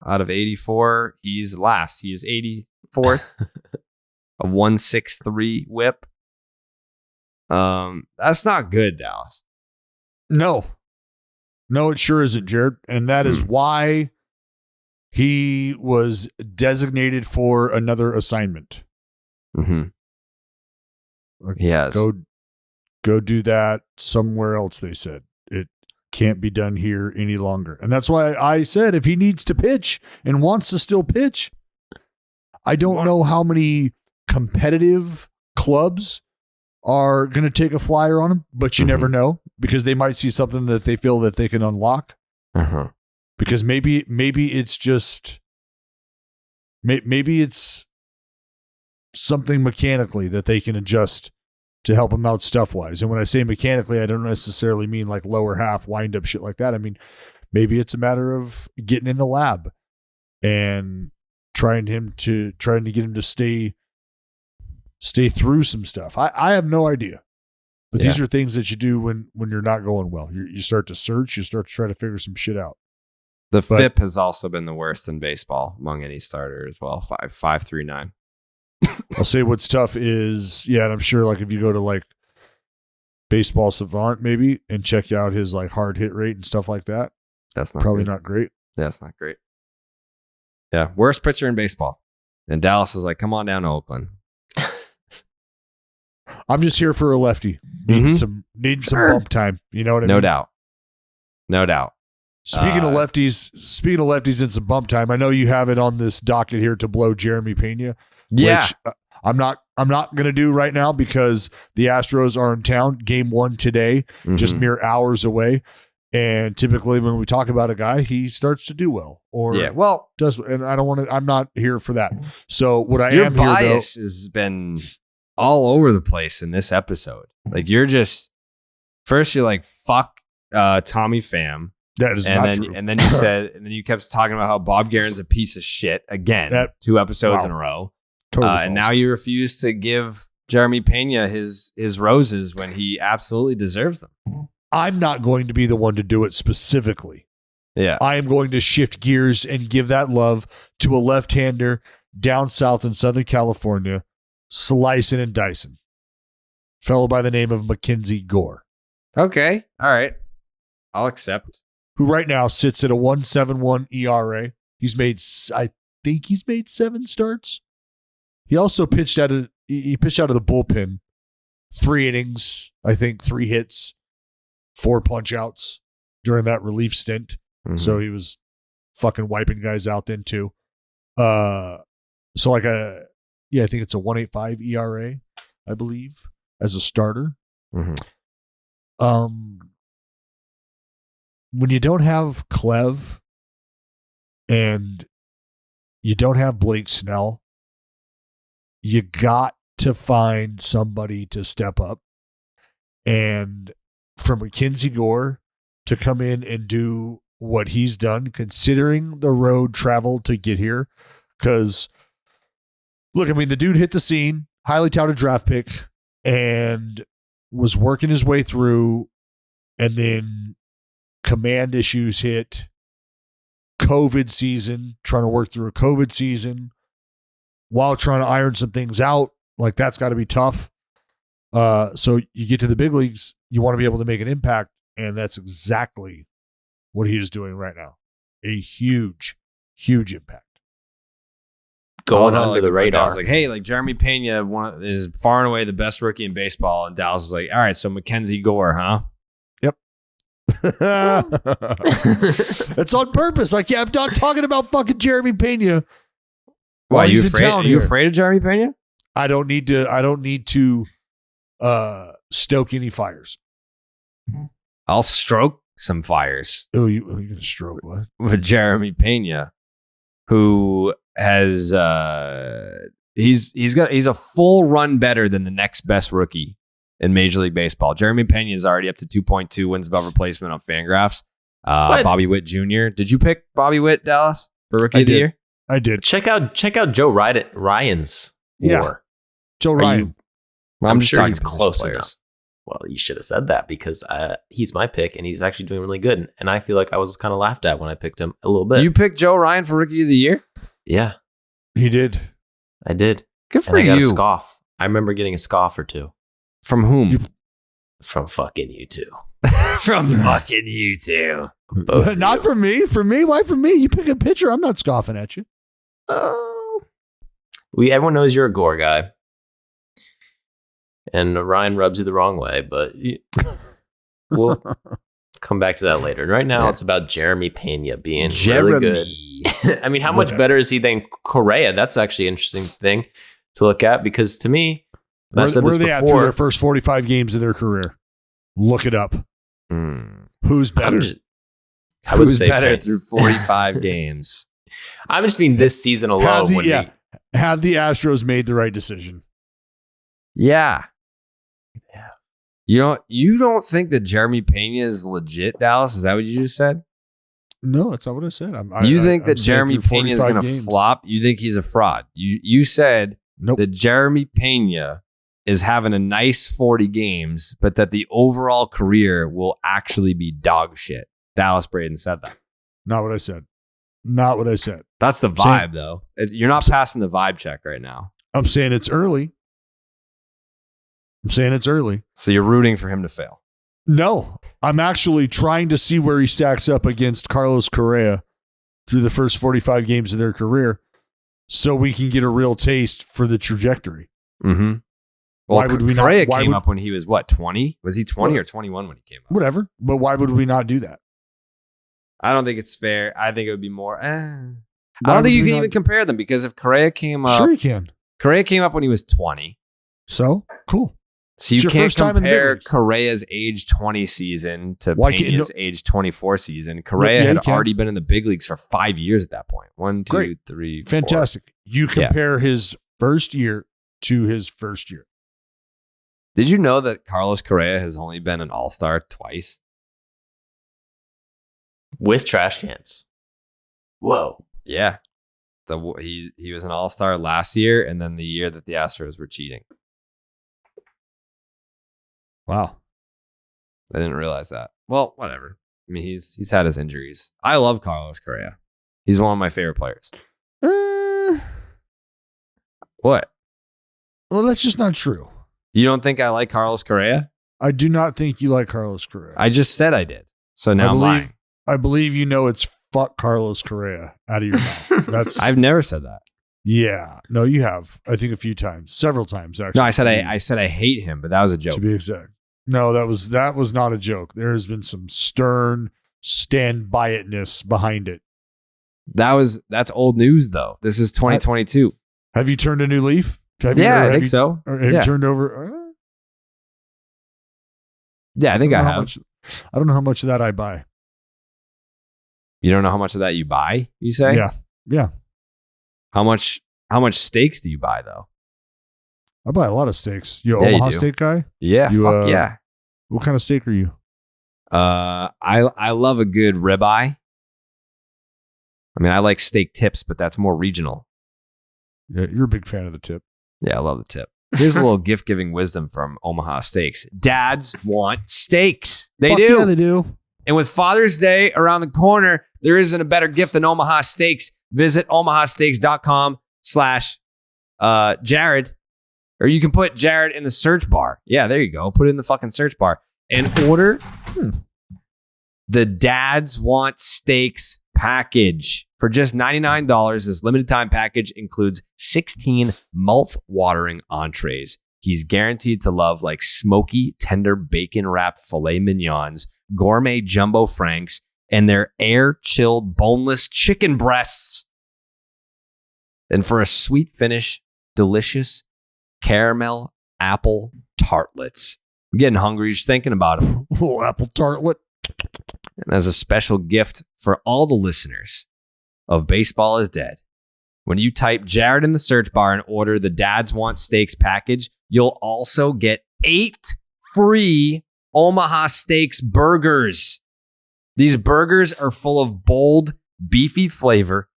Out of 84, he's last. He is 84th. A 1.63 WHIP. That's not good, Dallas. No, it sure isn't, Jared. And that is why he was designated for another assignment. Mm-hmm. Yes. Go do that somewhere else, they said. It can't be done here any longer. And that's why I said if he needs to pitch and wants to still pitch, I don't know how many competitive clubs are going to take a flyer on him, but you never know, because they might see something that they feel that they can unlock. Because maybe it's just maybe it's something mechanically that they can adjust to help him out stuff wise. And when I say mechanically, I don't necessarily mean like lower half wind up shit like that. I mean, maybe it's a matter of getting in the lab and trying to get him to stay through some stuff. I have no idea. But these are things that you do when you're not going well. You start to search, you start to try to figure some shit out. The FIP has also been the worst in baseball among any starter as well. 5.39. I'll say what's tough is, and I'm sure like if you go to like Baseball Savant maybe and check out his like hard hit rate and stuff like that. That's not probably good. not great. That's not great. Yeah, worst pitcher in baseball. And Dallas is like, come on down to Oakland. I'm just here for a lefty. Needing some bump time. You know what I mean? No doubt. Speaking of lefties and some bump time, I know you have it on this docket here to blow Jeremy Pena. Yeah. Which I'm not going to do right now because the Astros are in town. Game 1 today, just mere hours away. And typically when we talk about a guy, he starts to do well does. And I don't want to, I'm not here for that. So what I your am here, bias has been all over the place in this episode. Like you're like, fuck Tommy Pham. That is not true. And then you said, and then you kept talking about how Bob Guerin's a piece of shit again, 2 episodes in a row. Totally and now you refuse to give Jeremy Pena his roses when he absolutely deserves them. I'm not going to be the one to do it specifically. Yeah. I am going to shift gears and give that love to a left-hander down south in Southern California, slicing and dicing. Fellow by the name of Mackenzie Gore. Okay. All right. I'll accept. Who right now sits at a 1.71 ERA. I think he's made 7 starts. He also pitched out of the bullpen, 3 innings, I think 3 hits, 4 punch outs during that relief stint. So he was fucking wiping guys out then too. So like I think it's a 1.85 ERA, I believe, as a starter. When you don't have Clev and you don't have Blake Snell, you got to find somebody to step up. And for Mackenzie Gore to come in and do what he's done, considering the road travel to get here, because Look, I mean, the dude hit the scene, highly touted draft pick, and was working his way through, and then command issues hit, COVID season, trying to work through a COVID season while trying to iron some things out. Like, that's got to be tough. So you get to the big leagues, you want to be able to make an impact, and that's exactly what he is doing right now. A huge, huge impact. Going under the radar. It's like, hey, like Jeremy Pena is far and away the best rookie in baseball, and Dallas is like, all right, so Mackenzie Gore, huh? Yep. It's on purpose. Like, yeah, I'm not talking about fucking Jeremy Pena. Why, you afraid of Jeremy Pena? I don't need to stoke any fires. I'll stroke some fires. Oh, you're gonna stroke what? With Jeremy Pena, who has he's a full run better than the next best rookie in Major League Baseball. Jeremy Pena is already up to 2.2 wins above replacement on Fangraphs. Bobby Witt Jr. Did you pick Bobby Witt, Dallas, for rookie of the year? I did. Check out Joe Ryan's WAR. Joe Ryan. I'm sure he's close enough. Well, you should have said that because he's my pick and he's actually doing really good. And I feel like I was kind of laughed at when I picked him a little bit. You picked Joe Ryan for rookie of the year? Yeah. He did. I did. Good for and you. I got a scoff. I remember getting a scoff or two. From whom? From fucking you two. From fucking you two. Both Not from me. For me? Why from me? You pick a pitcher. I'm not scoffing at you. Everyone knows you're a Gore guy. And Ryan rubs you the wrong way, but we'll come back to that later. Right now, It's about Jeremy Pena being really good. I mean, how much better is he than Correa? That's actually an interesting thing to look at because to me, where are they at through their first 45 games of their career? Look it up. Who's better? Who's better through 45 games? I'm just mean this season alone. Have the Astros made the right decision? Yeah. You don't think that Jeremy Pena is legit, Dallas? Is that what you just said? No, that's not what I said. You think that Jeremy Pena is going to flop? You think he's a fraud? You said that Jeremy Pena is having a nice 40 games, but that the overall career will actually be dog shit. Dallas Braden said that. Not what I said. Not what I said. That's the vibe, though. You're not passing the vibe check right now. I'm saying it's early. So you're rooting for him to fail? No, I'm actually trying to see where he stacks up against Carlos Correa through the first 45 games of their career so we can get a real taste for the trajectory. Mm-hmm. Well, why would we Correa not? Came up when he was, 20? Was he 20 or 21 when he came up? Whatever. But why would we not do that? I don't think it's fair. I think it would be more. I don't think you can even compare them because if Correa came up. Sure you can. Correa came up when he was 20. So, cool. So you can't compare Correa's age 20 season to Pena's age 24 season. Correa had already been in the big leagues for 5 years at that point. 1, 2, 3, 4. Fantastic. You compare his first year to his first year. Did you know that Carlos Correa has only been an all-star twice? With trash cans. Whoa. Yeah. He was an all-star last year and then the year that the Astros were cheating. Wow. I didn't realize that. Well, whatever. I mean, he's had his injuries. I love Carlos Correa. He's one of my favorite players. What? Well, that's just not true. You don't think I like Carlos Correa? I do not think you like Carlos Correa. I just said I did. So now I'm lying. I believe you know it's fuck Carlos Correa out of your mouth. I've never said that. Yeah. No, you have. I think a few times. Several times, actually. No, I said I hate him, but that was a joke. To be exact. No, that was not a joke. There has been some stern stand-by-itness behind it. That's old news, though. This is 2022. Have you turned a new leaf? I think so. Have you turned over? Yeah, I think I have. I don't know how much of that I buy. You don't know how much of that you buy, you say? Yeah. How much steaks do you buy, though? I buy a lot of steaks. You an Omaha steak guy? Yeah, fuck yeah. What kind of steak are you? I love a good ribeye. I mean, I like steak tips, but that's more regional. Yeah, you're a big fan of the tip. Yeah, I love the tip. Here's a little gift-giving wisdom from Omaha Steaks. Dads want steaks. They do. Yeah, they do. And with Father's Day around the corner, there isn't a better gift than Omaha Steaks. Visit omahasteaks.com/Jared. Or you can put Jared in the search bar. Yeah, there you go. Put it in the fucking search bar. And order the Dads Want Steaks package. For just $99, this limited time package includes 16 mouth-watering entrees. He's guaranteed to love like smoky, tender bacon-wrapped filet mignons, gourmet jumbo franks, and their air-chilled boneless chicken breasts. And for a sweet finish, delicious caramel apple tartlets. I'm getting hungry just thinking about them. A little apple tartlet. And as a special gift for all the listeners of Baseball is Dead, when you type Jared in the search bar and order the Dads Want Steaks package, you'll also get 8 free Omaha Steaks burgers. These burgers are full of bold, beefy flavor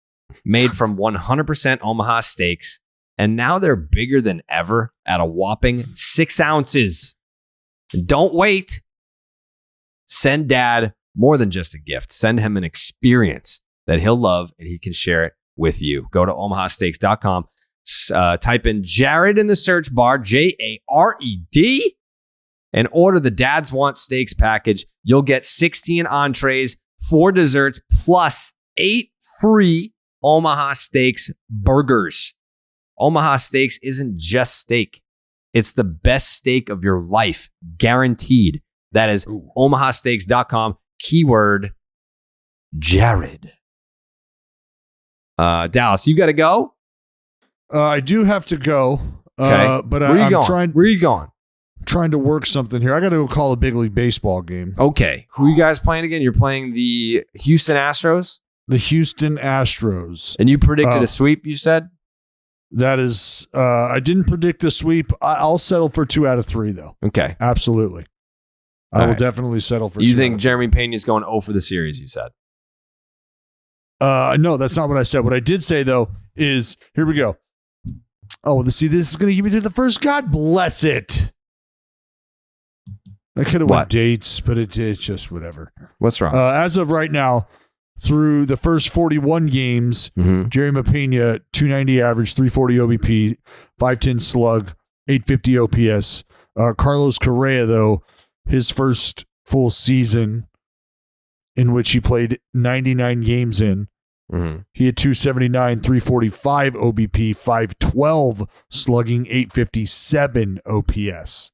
made from 100% Omaha steaks, and now they're bigger than ever at a whopping 6 ounces. And don't wait. Send Dad more than just a gift. Send him an experience that he'll love, and he can share it with you. Go to omahasteaks.com. Type in Jared in the search bar, Jared, and order the Dads Want Steaks package. You'll get 16 entrees, 4 desserts, plus 8 free Omaha Steaks burgers. Omaha Steaks isn't just steak. It's the best steak of your life, guaranteed. That is omahasteaks.com, keyword Jared. Dallas, you got to go? I do have to go. Okay. But Where are you going? trying. Where are you going? Trying to work something here. I got to go call a big league baseball game. Okay. Who are you guys playing again? You're playing the Houston Astros? The Houston Astros. And you predicted a sweep, you said? That is, I didn't predict a sweep. I'll settle for 2 out of 3, though. Okay. Absolutely. I will definitely settle for 2. You think Jeremy Pena's going 0 for the series, you said? No, that's not what I said. What I did say, though, is here we go. Oh, see, this is going to give me to the first. God bless it. I could have went dates, but it's just whatever. What's wrong? As of right now, through the first 41 games, Jeremy Pena, 290 average, 340 OBP, 510 slug, 850 OPS. Carlos Correa, though, his first full season in which he played 99 games in, he had 279, 345 OBP, 512 slugging, 857 OPS.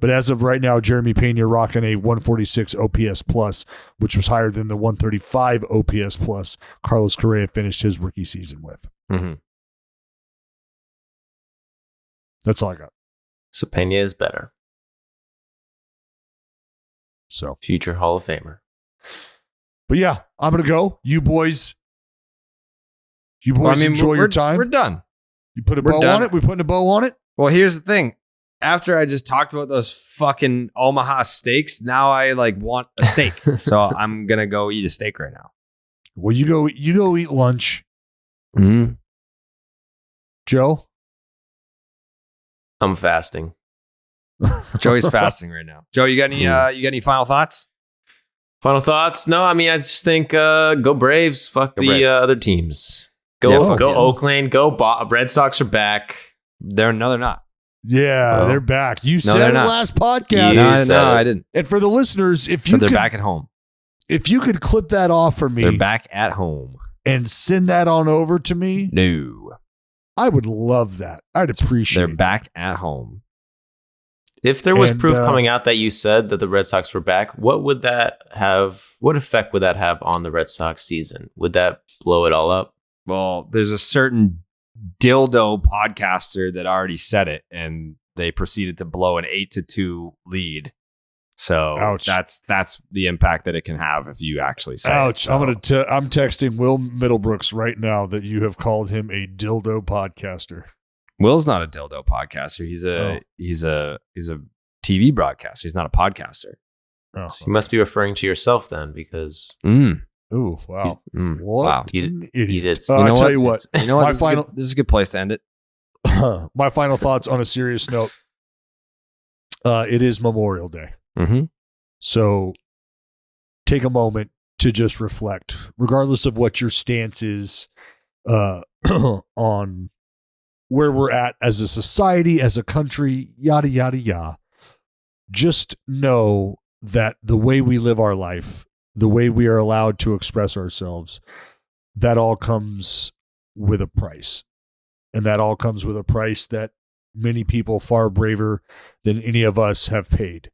But as of right now, Jeremy Pena rocking a 146 OPS plus, which was higher than the 135 OPS plus Carlos Correa finished his rookie season with. That's all I got. So Pena is better. So future Hall of Famer. But yeah, I'm gonna go. You boys enjoy your time. We're done. You put a bow on it. We putting a bow on it. Well, here's the thing. After I just talked about those fucking Omaha steaks, now I want a steak. So I'm gonna go eat a steak right now. Well, you go eat lunch. Joe? I'm fasting. Joey's fasting right now. Joe, you got any final thoughts? Final thoughts? No, I mean, I just think go Braves. Fuck the other teams. Go Oakland. Go Red Sox are back. They're not. Yeah, they're back. You said it last podcast. No, I didn't. And for the listeners, they're back at home. If you could clip that off for me. They're back at home. And send that on over to me. No. I would love that. I'd appreciate it. They're back at home. If there was proof coming out that you said that the Red Sox were back, what effect would that have on the Red Sox season? Would that blow it all up? Well, there's a certain dildo podcaster that already said it, and they proceeded to blow an 8-2 lead. So ouch. That's the impact that it can have if you actually say ouch. It. So. I'm texting Will Middlebrooks right now that you have called him a dildo podcaster. Will's not a dildo podcaster. He's a TV broadcaster. He's not a podcaster. So you must be referring to yourself then, because Ooh, wow. What Wow. an idiot. Eat it. I'll tell you what. You know what? My This is a good place to end it. my final thoughts on a serious note. It is Memorial Day. Mm-hmm. So take a moment to just reflect, regardless of what your stance is on where we're at as a society, as a country, yada, yada, yada. Just know that the way we live our life, the way we are allowed to express ourselves, that all comes with a price. And that all comes with a price that many people far braver than any of us have paid.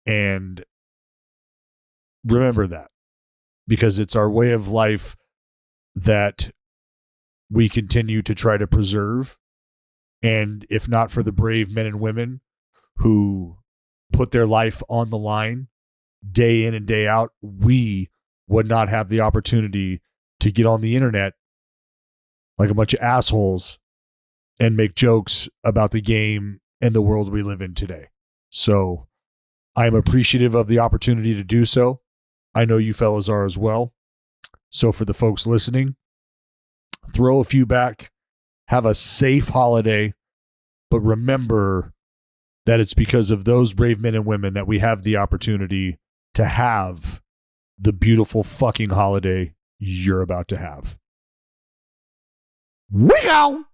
And remember that, because it's our way of life that we continue to try to preserve. And if not for the brave men and women who put their life on the line day in and day out, we would not have the opportunity to get on the internet like a bunch of assholes and make jokes about the game and the world we live in today. So I'm appreciative of the opportunity to do so. I know you fellas are as well. So for the folks listening, throw a few back, have a safe holiday, but remember that it's because of those brave men and women that we have the opportunity to have the beautiful fucking holiday you're about to have. We go!